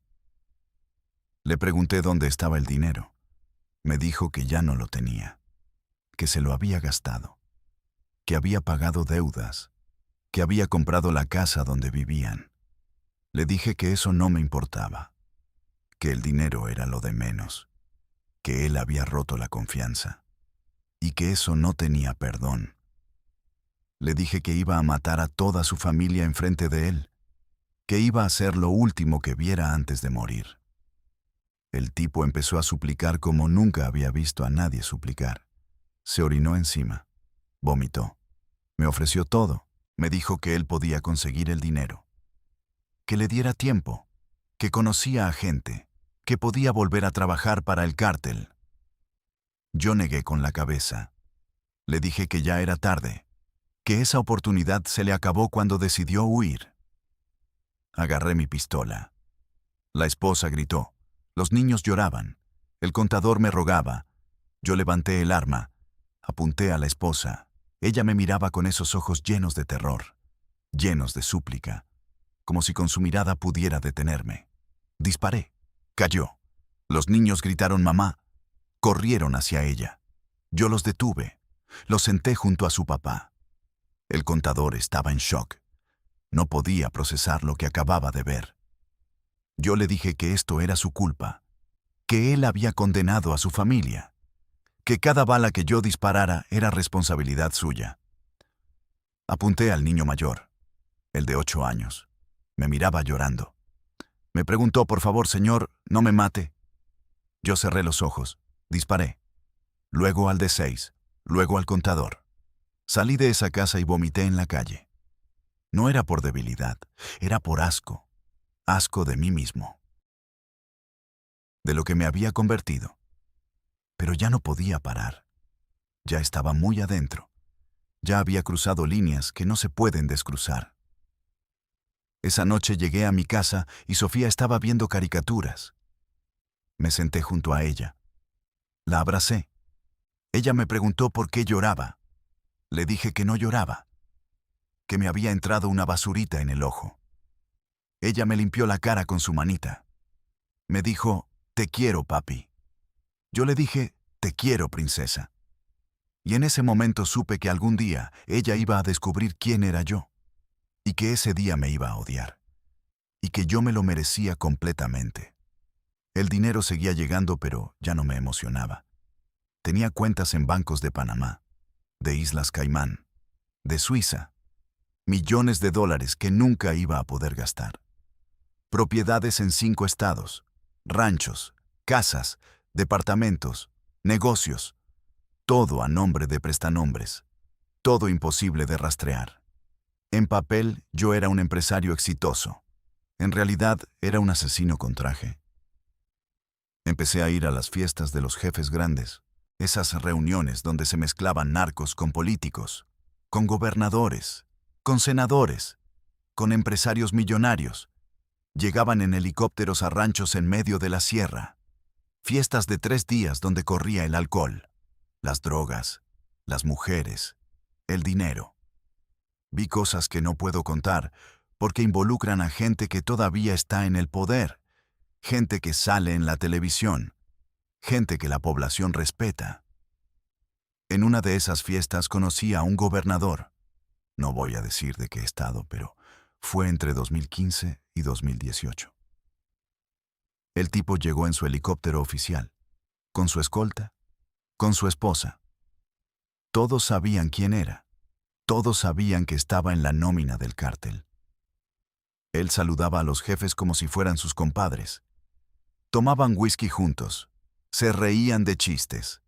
[SPEAKER 1] Le pregunté dónde estaba el dinero. Me dijo que ya no lo tenía, que se lo había gastado, que había pagado deudas. que había comprado la casa donde vivían. Le dije que eso no me importaba, que el dinero era lo de menos, que él había roto la confianza y que eso no tenía perdón. Le dije que iba a matar a toda su familia enfrente de él, que iba a ser lo último que viera antes de morir. El tipo empezó a suplicar como nunca había visto a nadie suplicar. Se orinó encima, vomitó, me ofreció todo, me dijo que él podía conseguir el dinero, que le diera tiempo, que conocía a gente, que podía volver a trabajar para el cártel. Yo negué con la cabeza. Le dije que ya era tarde, que esa oportunidad se le acabó cuando decidió huir. Agarré mi pistola. La esposa gritó. Los niños lloraban. El contador me rogaba. Yo levanté el arma. Apunté a la esposa. Ella me miraba con esos ojos llenos de terror, llenos de súplica, como si con su mirada pudiera detenerme. Disparé. Cayó. Los niños gritaron mamá. Corrieron hacia ella. Yo los detuve. Los senté junto a su papá. El contador estaba en shock. No podía procesar lo que acababa de ver. Yo le dije que esto era su culpa, que él había condenado a su familia, que cada bala que yo disparara era responsabilidad suya. Apunté al niño mayor, el de 8 años. Me miraba llorando. Me preguntó, por favor, señor, no me mate. Yo cerré los ojos, disparé. Luego al de 6, luego al contador. Salí de esa casa y vomité en la calle. No era por debilidad, era por asco. Asco de mí mismo, de lo que me había convertido. Pero ya no podía parar. Ya estaba muy adentro. Ya había cruzado líneas que no se pueden descruzar. Esa noche llegué a mi casa y Sofía estaba viendo caricaturas. Me senté junto a ella. La abracé. Ella me preguntó por qué lloraba. Le dije que no lloraba, que me había entrado una basurita en el ojo. Ella me limpió la cara con su manita. Me dijo, te quiero, papi. Yo le dije, te quiero, princesa. Y en ese momento supe que algún día ella iba a descubrir quién era yo, y que ese día me iba a odiar, y que yo me lo merecía completamente. El dinero seguía llegando, pero ya no me emocionaba. Tenía cuentas en bancos de Panamá, de Islas Caimán, de Suiza, millones de dólares que nunca iba a poder gastar. Propiedades en 5 estados, ranchos, casas, departamentos, negocios, todo a nombre de prestanombres, todo imposible de rastrear. En papel yo era un empresario exitoso, en realidad era un asesino con traje. Empecé a ir a las fiestas de los jefes grandes, esas reuniones donde se mezclaban narcos con políticos, con gobernadores, con senadores, con empresarios millonarios. Llegaban en helicópteros a ranchos en medio de la sierra. Fiestas de 3 días donde corría el alcohol, las drogas, las mujeres, el dinero. Vi cosas que no puedo contar porque involucran a gente que todavía está en el poder, gente que sale en la televisión, gente que la población respeta. En una de esas fiestas conocí a un gobernador. No voy a decir de qué estado, pero fue entre 2015 y 2018. El tipo llegó en su helicóptero oficial, con su escolta, con su esposa. Todos sabían quién era. Todos sabían que estaba en la nómina del cártel. Él saludaba a los jefes como si fueran sus compadres. Tomaban whisky juntos, se reían de chistes,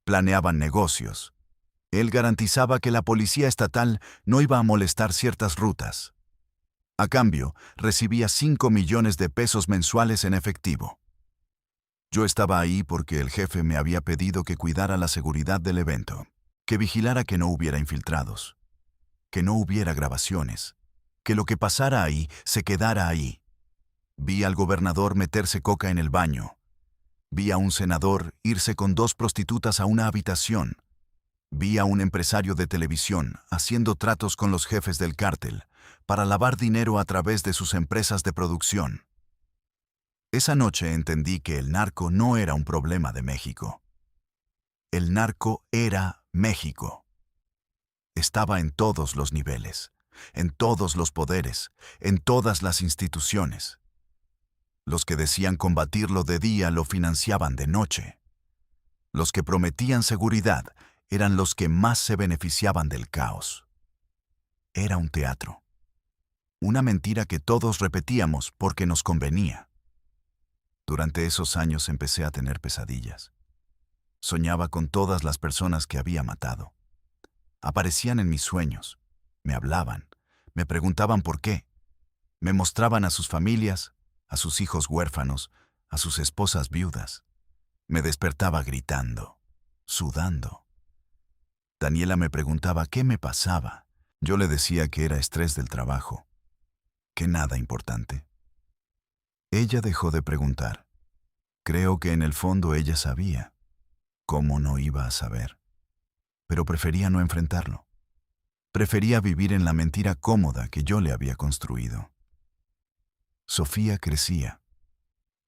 [SPEAKER 1] planeaban negocios. Él garantizaba que la policía estatal no iba a molestar ciertas rutas. A cambio, recibía 5 millones de pesos mensuales en efectivo. Yo estaba ahí porque el jefe me había pedido que cuidara la seguridad del evento, que vigilara que no hubiera infiltrados, que no hubiera grabaciones, que lo que pasara ahí se quedara ahí. Vi al gobernador meterse coca en el baño. Vi a un senador irse con 2 prostitutas a una habitación. Vi a un empresario de televisión haciendo tratos con los jefes del cártel para lavar dinero a través de sus empresas de producción. Esa noche entendí que el narco no era un problema de México. El narco era México. Estaba en todos los niveles, en todos los poderes, en todas las instituciones. Los que decían combatirlo de día lo financiaban de noche. Los que prometían seguridad eran los que más se beneficiaban del caos. Era un teatro. Una mentira que todos repetíamos porque nos convenía. Durante esos años empecé a tener pesadillas. Soñaba con todas las personas que había matado. Aparecían en mis sueños, me hablaban, me preguntaban por qué. Me mostraban a sus familias, a sus hijos huérfanos, a sus esposas viudas. Me despertaba gritando, sudando. Daniela me preguntaba qué me pasaba. Yo le decía que era estrés del trabajo, que nada importante. Ella dejó de preguntar. Creo que en el fondo ella sabía. ¿Cómo no iba a saber? Pero prefería no enfrentarlo. Prefería vivir en la mentira cómoda que yo le había construido. Sofía crecía.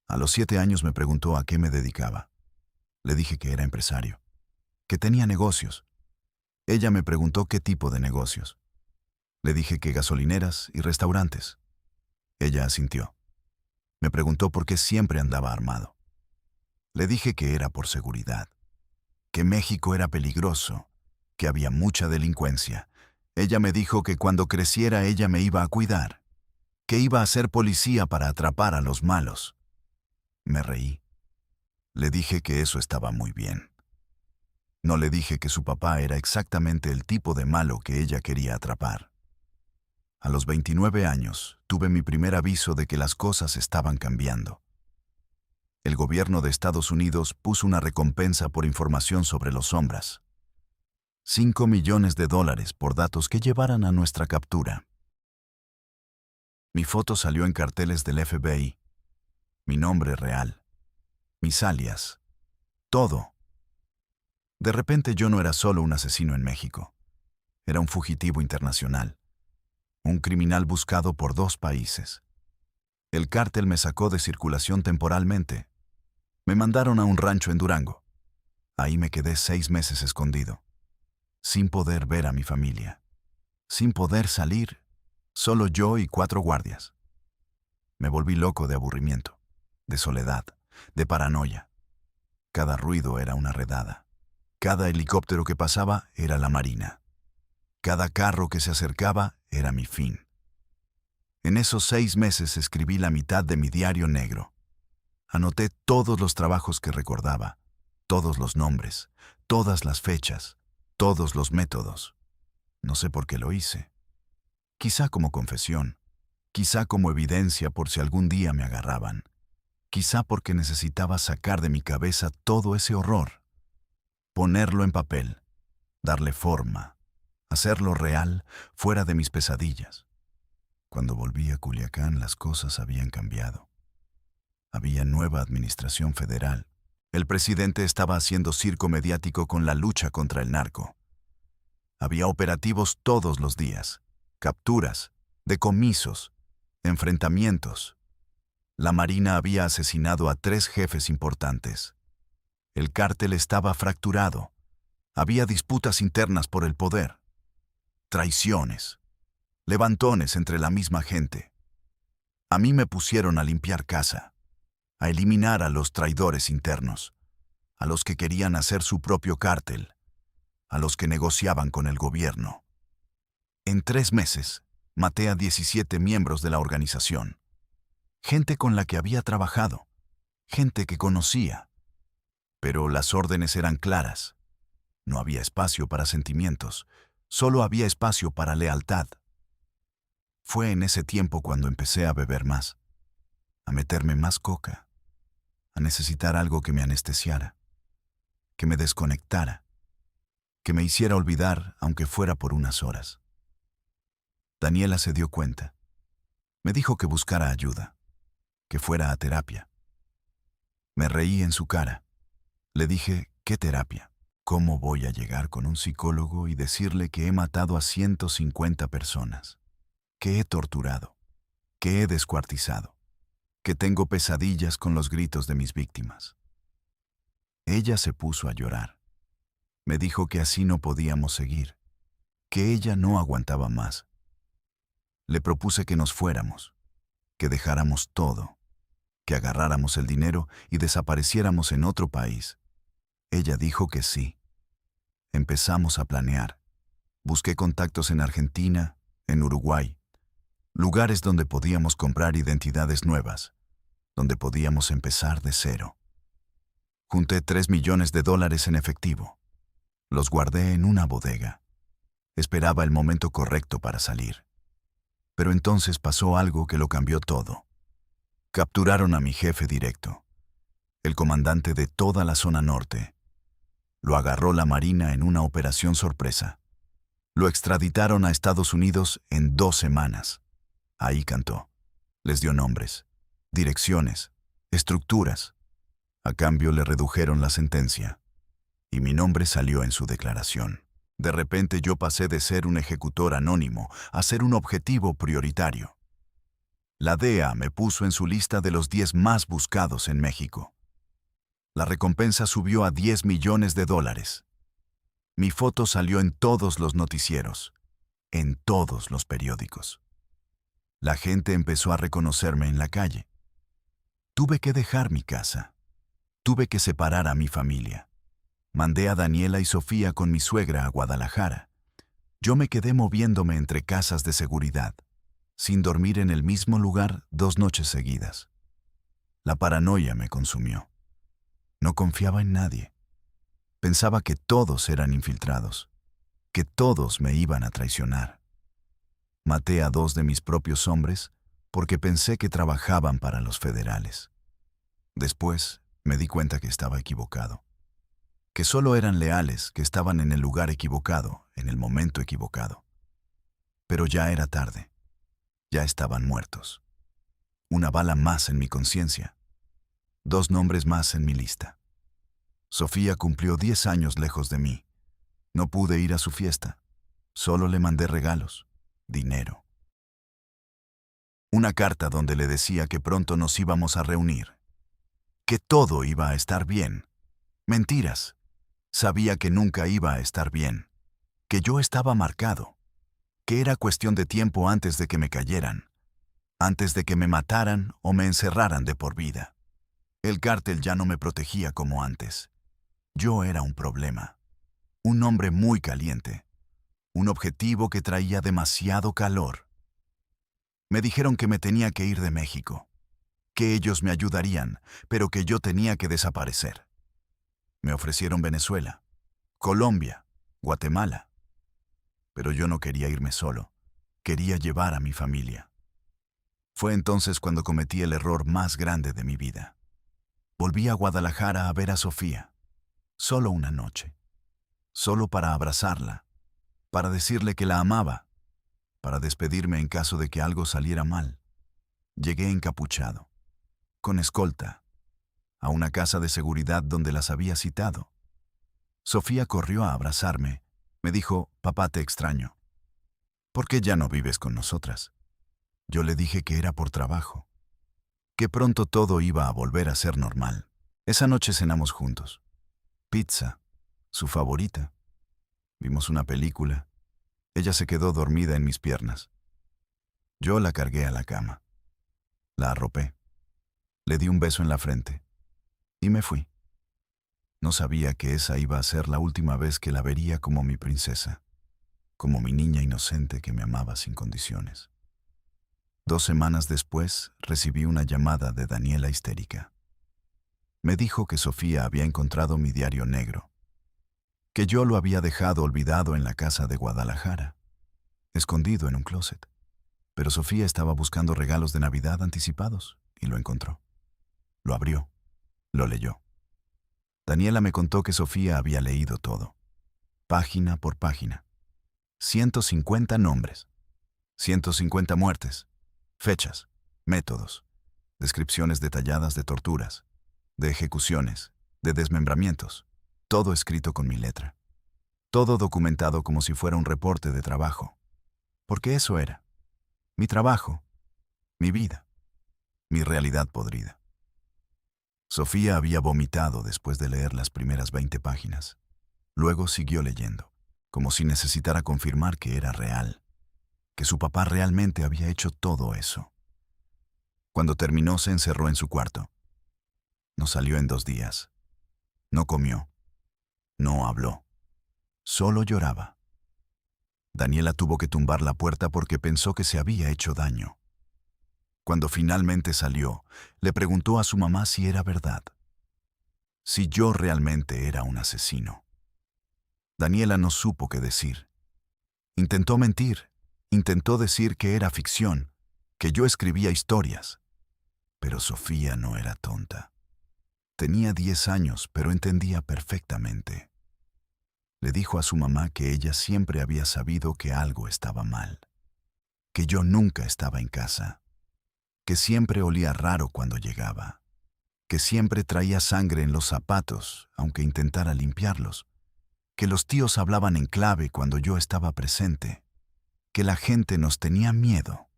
[SPEAKER 1] A los 7 años me preguntó a qué me dedicaba. Le dije que era empresario, que tenía negocios. Ella me preguntó qué tipo de negocios. Le dije que gasolineras y restaurantes. Ella asintió. Me preguntó por qué siempre andaba armado. Le dije que era por seguridad, que México era peligroso, que había mucha delincuencia. Ella me dijo que cuando creciera ella me iba a cuidar, que iba a ser policía para atrapar a los malos. Me reí. Le dije que eso estaba muy bien. No le dije que su papá era exactamente el tipo de malo que ella quería atrapar. A los 29 años tuve mi primer aviso de que las cosas estaban cambiando. El gobierno de Estados Unidos puso una recompensa por información sobre los sombras. $5 millones por datos que llevaran a nuestra captura. Mi foto salió en carteles del FBI. Mi nombre real. Mis alias. Todo. De repente yo no era solo un asesino en México. Era un fugitivo internacional. Un criminal buscado por 2 países. El cártel me sacó de circulación temporalmente. Me mandaron a un rancho en Durango. Ahí me quedé 6 meses escondido, sin poder ver a mi familia, sin poder salir, solo yo y 4 guardias. Me volví loco de aburrimiento, de soledad, de paranoia. Cada ruido era una redada. Cada helicóptero que pasaba era la Marina. Cada carro que se acercaba era mi fin. En esos 6 meses escribí la mitad de mi diario negro. Anoté todos los trabajos que recordaba, todos los nombres, todas las fechas, todos los métodos. No sé por qué lo hice. Quizá como confesión, quizá como evidencia por si algún día me agarraban, quizá porque necesitaba sacar de mi cabeza todo ese horror, ponerlo en papel, darle forma, hacerlo real fuera de mis pesadillas. Cuando volví a Culiacán, las cosas habían cambiado. Había nueva administración federal. El presidente estaba haciendo circo mediático con la lucha contra el narco. Había operativos todos los días, capturas, decomisos, enfrentamientos. La Marina había asesinado a 3 jefes importantes. El cártel estaba fracturado. Había disputas internas por el poder. Traiciones. Levantones entre la misma gente. A mí me pusieron a limpiar casa, a eliminar a los traidores internos, a los que querían hacer su propio cártel, a los que negociaban con el gobierno. En 3 meses, maté a 17 miembros de la organización. Gente con la que había trabajado, gente que conocía. Pero las órdenes eran claras. No había espacio para sentimientos, solo había espacio para lealtad. Fue en ese tiempo cuando empecé a beber más, a meterme más coca, a necesitar algo que me anestesiara, que me desconectara, que me hiciera olvidar aunque fuera por unas horas. Daniela se dio cuenta. Me dijo que buscara ayuda, que fuera a terapia. Me reí en su cara. Le dije, ¿qué terapia? ¿Cómo voy a llegar con un psicólogo y decirle que he matado a 150 personas? Que he torturado, que he descuartizado, que tengo pesadillas con los gritos de mis víctimas. Ella se puso a llorar. Me dijo que así no podíamos seguir, que ella no aguantaba más, Le propuse que nos fuéramos, que dejáramos todo, que agarráramos el dinero y desapareciéramos en otro país. Ella dijo que sí. Empezamos a planear. Busqué contactos en Argentina, en Uruguay, lugares donde podíamos comprar identidades nuevas, donde podíamos empezar de cero. Junté $3 millones en efectivo. Los guardé en una bodega. Esperaba el momento correcto para salir. Pero entonces pasó algo que lo cambió todo. Capturaron a mi jefe directo, el comandante de toda la zona norte. Lo agarró la Marina en una operación sorpresa. Lo extraditaron a Estados Unidos en 2 semanas. Ahí cantó. Les dio nombres, direcciones, estructuras. A cambio le redujeron la sentencia. Y mi nombre salió en su declaración. De repente yo pasé de ser un ejecutor anónimo a ser un objetivo prioritario. La DEA me puso en su lista de los 10 más buscados en México. La recompensa subió a $10 millones. Mi foto salió en todos los noticieros, en todos los periódicos. La gente empezó a reconocerme en la calle. Tuve que dejar mi casa. Tuve que separar a mi familia. Mandé a Daniela y Sofía con mi suegra a Guadalajara. Yo me quedé moviéndome entre casas de seguridad, sin dormir en el mismo lugar 2 noches seguidas. La paranoia me consumió. No confiaba en nadie. Pensaba que todos eran infiltrados, que todos me iban a traicionar. Maté a 2 de mis propios hombres porque pensé que trabajaban para los federales. Después me di cuenta que estaba equivocado, que solo eran leales, que estaban en el lugar equivocado, en el momento equivocado. Pero ya era tarde. Ya estaban muertos. Una bala más en mi conciencia. 2 nombres más en mi lista. Sofía cumplió 10 años lejos de mí. No pude ir a su fiesta. Solo le mandé regalos, dinero. Una carta donde le decía que pronto nos íbamos a reunir. Que todo iba a estar bien. Mentiras. Sabía que nunca iba a estar bien. Que yo estaba marcado. Que era cuestión de tiempo antes de que me cayeran. Antes de que me mataran o me encerraran de por vida. El cártel ya no me protegía como antes. Yo era un problema. Un hombre muy caliente. Un objetivo que traía demasiado calor. Me dijeron que me tenía que ir de México. Que ellos me ayudarían, pero que yo tenía que desaparecer. Me ofrecieron Venezuela, Colombia, Guatemala. Pero yo no quería irme solo. Quería llevar a mi familia. Fue entonces cuando cometí el error más grande de mi vida. Volví a Guadalajara a ver a Sofía. Solo una noche. Solo para abrazarla. Para decirle que la amaba. Para despedirme en caso de que algo saliera mal. Llegué encapuchado, con escolta, a una casa de seguridad donde las había citado. Sofía corrió a abrazarme. Me dijo, papá, te extraño. ¿Por qué ya no vives con nosotras? Yo le dije que era por trabajo, que pronto todo iba a volver a ser normal. Esa noche cenamos juntos. Pizza, su favorita. Vimos una película. Ella se quedó dormida en mis piernas. Yo la cargué a la cama. La arropé. Le di un beso en la frente. Y me fui. No sabía que esa iba a ser la última vez que la vería como mi princesa, como mi niña inocente que me amaba sin condiciones. 2 semanas después, recibí una llamada de Daniela histérica. Me dijo que Sofía había encontrado mi diario negro, que yo lo había dejado olvidado en la casa de Guadalajara, escondido en un closet. Pero Sofía estaba buscando regalos de Navidad anticipados y lo encontró. Lo abrió, lo leyó. Daniela me contó que Sofía había leído todo, página por página. 150 nombres, 150 muertes, fechas, métodos, descripciones detalladas de torturas, de ejecuciones, de desmembramientos, todo escrito con mi letra. Todo documentado como si fuera un reporte de trabajo. Porque eso era. Mi trabajo, mi vida, mi realidad podrida. Sofía había vomitado después de leer las primeras 20 páginas. Luego siguió leyendo, como si necesitara confirmar que era real, que su papá realmente había hecho todo eso. Cuando terminó, se encerró en su cuarto. No salió en 2 días. No comió. No habló. Solo lloraba. Daniela tuvo que tumbar la puerta porque pensó que se había hecho daño. Cuando finalmente salió, le preguntó a su mamá si era verdad. Si yo realmente era un asesino. Daniela no supo qué decir. Intentó mentir. Intentó decir que era ficción, que yo escribía historias. Pero Sofía no era tonta. Tenía 10 años, pero entendía perfectamente. Le dijo a su mamá que ella siempre había sabido que algo estaba mal, que yo nunca estaba en casa, que siempre olía raro cuando llegaba, que siempre traía sangre en los zapatos, aunque intentara limpiarlos, que los tíos hablaban en clave cuando yo estaba presente, que la gente nos tenía miedo.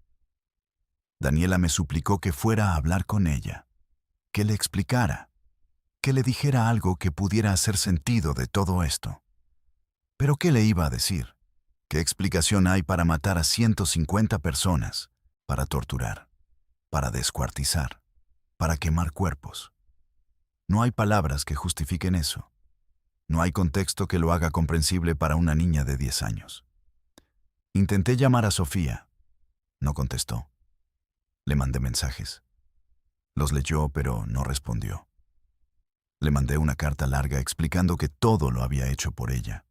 [SPEAKER 1] Daniela me suplicó que fuera a hablar con ella, que le explicara, que le dijera algo que pudiera hacer sentido de todo esto. ¿Pero qué le iba a decir? ¿Qué explicación hay para matar a 150 personas, para torturar, para descuartizar, para quemar cuerpos? No hay palabras que justifiquen eso. No hay contexto que lo haga comprensible para una niña de 10 años. Intenté llamar a Sofía. No contestó. Le mandé mensajes. Los leyó, pero no respondió. Le mandé una carta larga explicando que todo lo había hecho por ella,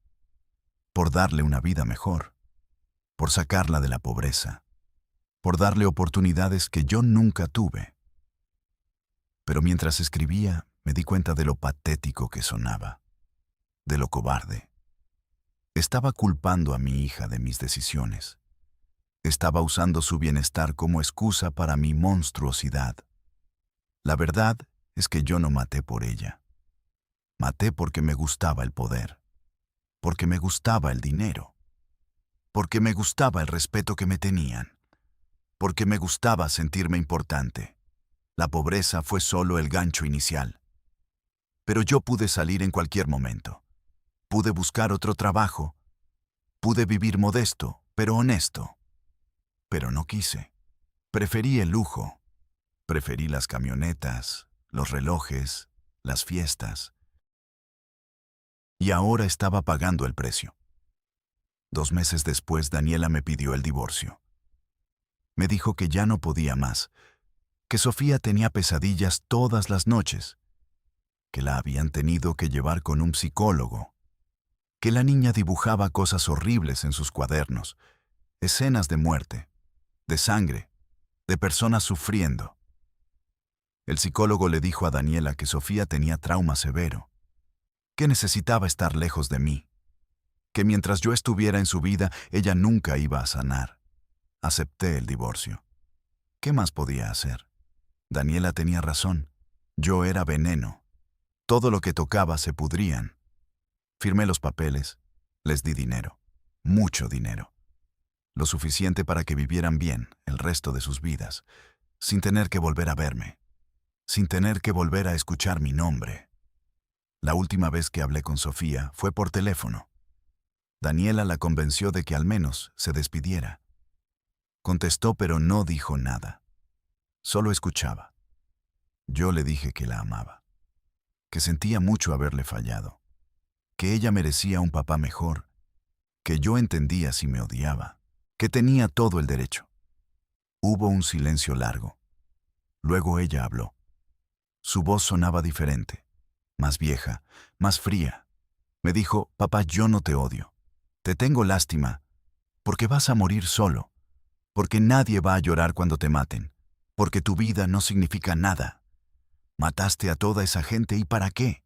[SPEAKER 1] por darle una vida mejor, por sacarla de la pobreza, por darle oportunidades que yo nunca tuve. Pero mientras escribía, me di cuenta de lo patético que sonaba, de lo cobarde. Estaba culpando a mi hija de mis decisiones. Estaba usando su bienestar como excusa para mi monstruosidad. La verdad es que yo no maté por ella. Maté porque me gustaba el poder, porque me gustaba el dinero, porque me gustaba el respeto que me tenían, porque me gustaba sentirme importante. La pobreza fue solo el gancho inicial. Pero yo pude salir en cualquier momento. Pude buscar otro trabajo. Pude vivir modesto, pero honesto. Pero no quise. Preferí el lujo. Preferí las camionetas, los relojes, las fiestas. Y ahora estaba pagando el precio. 2 meses después, Daniela me pidió el divorcio. Me dijo que ya no podía más, que Sofía tenía pesadillas todas las noches, que la habían tenido que llevar con un psicólogo, que la niña dibujaba cosas horribles en sus cuadernos, escenas de muerte, de sangre, de personas sufriendo. El psicólogo le dijo a Daniela que Sofía tenía trauma severo, que necesitaba estar lejos de mí, que mientras yo estuviera en su vida, ella nunca iba a sanar. Acepté el divorcio. ¿Qué más podía hacer? Daniela tenía razón. Yo era veneno. Todo lo que tocaba se pudrían. Firmé los papeles, les di dinero, mucho dinero. Lo suficiente para que vivieran bien el resto de sus vidas, sin tener que volver a verme, sin tener que volver a escuchar mi nombre. La última vez que hablé con Sofía fue por teléfono. Daniela la convenció de que al menos se despidiera. Contestó, pero no dijo nada. Solo escuchaba. Yo le dije que la amaba, que sentía mucho haberle fallado, que ella merecía un papá mejor, que yo entendía si me odiaba, que tenía todo el derecho. Hubo un silencio largo. Luego ella habló. Su voz sonaba diferente, más vieja, más fría. Me dijo: papá, yo no te odio. Te tengo lástima, porque vas a morir solo, porque nadie va a llorar cuando te maten, porque tu vida no significa nada. Mataste a toda esa gente, ¿y para qué?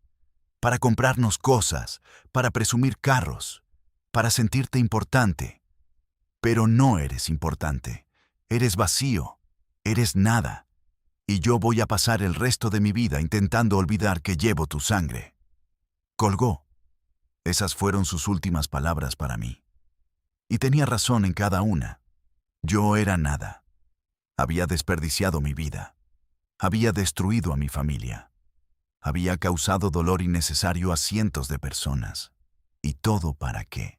[SPEAKER 1] Para comprarnos cosas, para presumir carros, para sentirte importante. Pero no eres importante, eres vacío, eres nada. Y yo voy a pasar el resto de mi vida intentando olvidar que llevo tu sangre. Colgó. Esas fueron sus últimas palabras para mí. Y tenía razón en cada una. Yo era nada. Había desperdiciado mi vida. Había destruido a mi familia. Había causado dolor innecesario a cientos de personas. ¿Y todo para qué?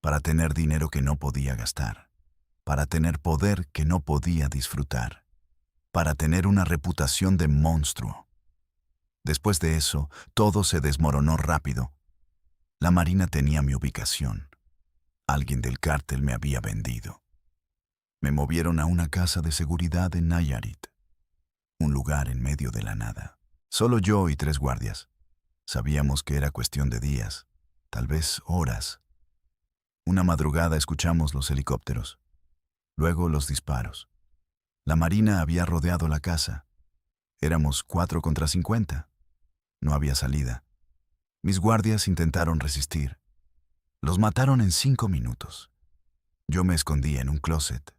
[SPEAKER 1] Para tener dinero que no podía gastar. para tener poder que no podía disfrutar, para tener una reputación de monstruo. Después de eso, todo se desmoronó rápido. La Marina tenía mi ubicación. Alguien del cártel me había vendido. Me movieron a una casa de seguridad en Nayarit, un lugar en medio de la nada. Solo yo y 3 guardias. Sabíamos que era cuestión de días, tal vez horas. Una madrugada escuchamos los helicópteros, luego los disparos. La Marina había rodeado la casa. Éramos 4 contra 50. No había salida. Mis guardias intentaron resistir. Los mataron en 5 minutos. Yo me escondí en un closet,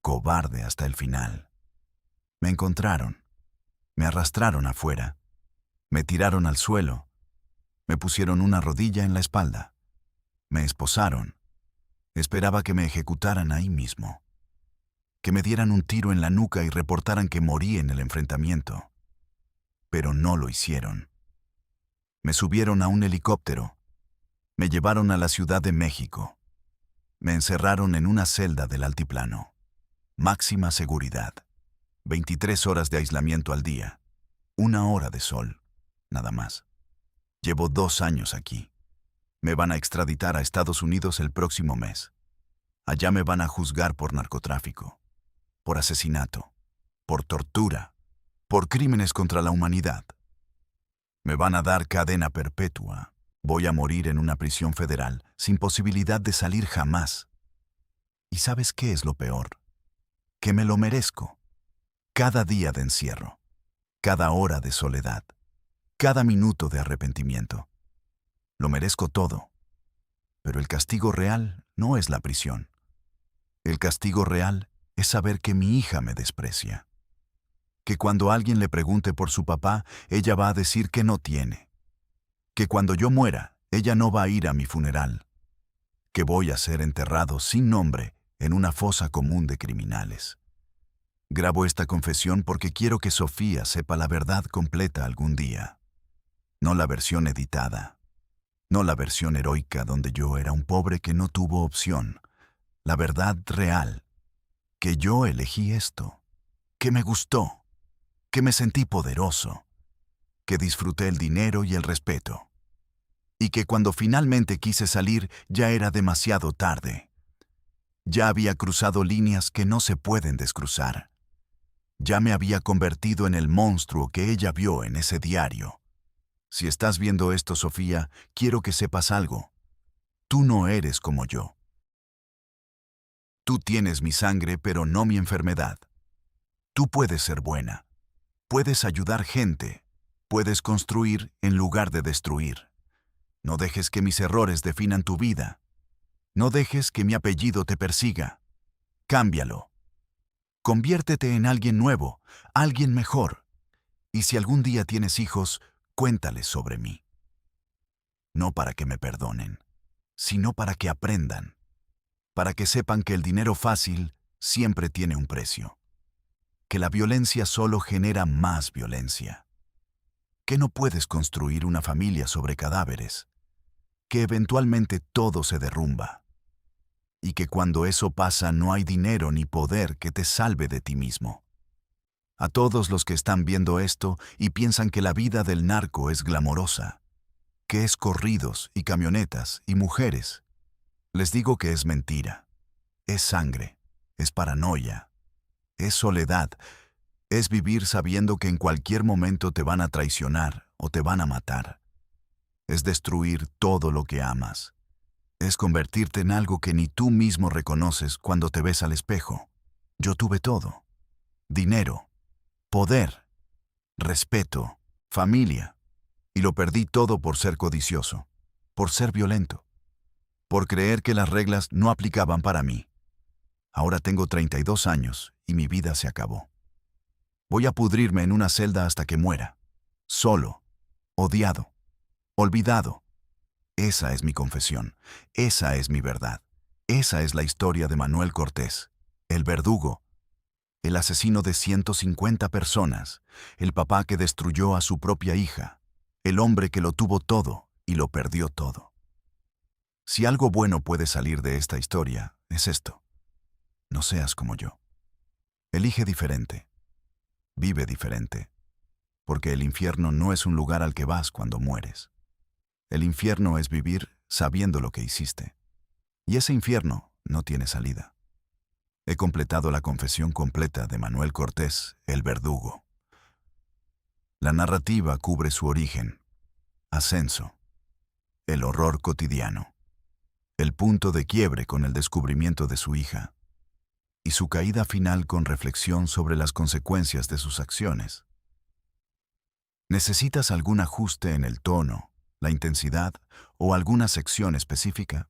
[SPEAKER 1] cobarde hasta el final. Me encontraron. Me arrastraron afuera. Me tiraron al suelo. Me pusieron una rodilla en la espalda. Me esposaron. Esperaba que me ejecutaran ahí mismo. Que me dieran un tiro en la nuca y reportaran que morí en el enfrentamiento. Pero no lo hicieron. Me subieron a un helicóptero. Me llevaron a la Ciudad de México. Me encerraron en una celda del altiplano. Máxima seguridad. 23 horas de aislamiento al día. 1 hora de sol. Nada más. Llevo 2 años aquí. Me van a extraditar a Estados Unidos el próximo mes. Allá me van a juzgar por narcotráfico, por asesinato, por tortura, por crímenes contra la humanidad. Me van a dar cadena perpetua. Voy a morir en una prisión federal, sin posibilidad de salir jamás. ¿Y sabes qué es lo peor? Que me lo merezco. Cada día de encierro, cada hora de soledad, cada minuto de arrepentimiento. Lo merezco todo. Pero el castigo real no es la prisión. El castigo real es saber que mi hija me desprecia. Que cuando alguien le pregunte por su papá, ella va a decir que no tiene. Que cuando yo muera, ella no va a ir a mi funeral. Que voy a ser enterrado sin nombre en una fosa común de criminales. Grabo esta confesión porque quiero que Sofía sepa la verdad completa algún día. No la versión editada. No la versión heroica donde yo era un pobre que no tuvo opción. La verdad real. Que yo elegí esto. Que me gustó. Que me sentí poderoso. Que disfruté el dinero y el respeto. Y que cuando finalmente quise salir ya era demasiado tarde. Ya había cruzado líneas que no se pueden descruzar. Ya me había convertido en el monstruo que ella vio en ese diario. Si estás viendo esto, Sofía, quiero que sepas algo. Tú no eres como yo. Tú tienes mi sangre, pero no mi enfermedad. Tú puedes ser buena. Puedes ayudar gente. Puedes construir en lugar de destruir. No dejes que mis errores definan tu vida. No dejes que mi apellido te persiga. Cámbialo. Conviértete en alguien nuevo, alguien mejor. Y si algún día tienes hijos, cuéntales sobre mí. No para que me perdonen, sino para que aprendan. Para que sepan que el dinero fácil siempre tiene un precio. Que la violencia solo genera más violencia. Que no puedes construir una familia sobre cadáveres. Que eventualmente todo se derrumba. Y que cuando eso pasa no hay dinero ni poder que te salve de ti mismo. A todos los que están viendo esto y piensan que la vida del narco es glamorosa, que es corridos y camionetas y mujeres, les digo que es mentira. Es sangre, es paranoia, es soledad, es vivir sabiendo que en cualquier momento te van a traicionar o te van a matar. Es destruir todo lo que amas. Es convertirte en algo que ni tú mismo reconoces cuando te ves al espejo. Yo tuve todo. Dinero, poder, respeto, familia. Y lo perdí todo por ser codicioso, por ser violento, por creer que las reglas no aplicaban para mí. Ahora tengo 32 años y mi vida se acabó. Voy a pudrirme en una celda hasta que muera. Solo, odiado, olvidado. Esa es mi confesión, esa es mi verdad, esa es la historia de Manuel Cortés, el verdugo, el asesino de 150 personas, el papá que destruyó a su propia hija, el hombre que lo tuvo todo y lo perdió todo. Si algo bueno puede salir de esta historia, es esto. no seas como yo. Elige diferente, vive diferente, porque el infierno no es un lugar al que vas cuando mueres. El infierno es vivir sabiendo lo que hiciste. Y ese infierno no tiene salida. He completado la confesión completa de Manuel Cortés, el verdugo. La narrativa cubre su origen, ascenso, el horror cotidiano, el punto de quiebre con el descubrimiento de su hija, y su caída final con reflexión sobre las consecuencias de sus acciones. ¿Necesitas algún ajuste en el tono, la intensidad o alguna sección específica?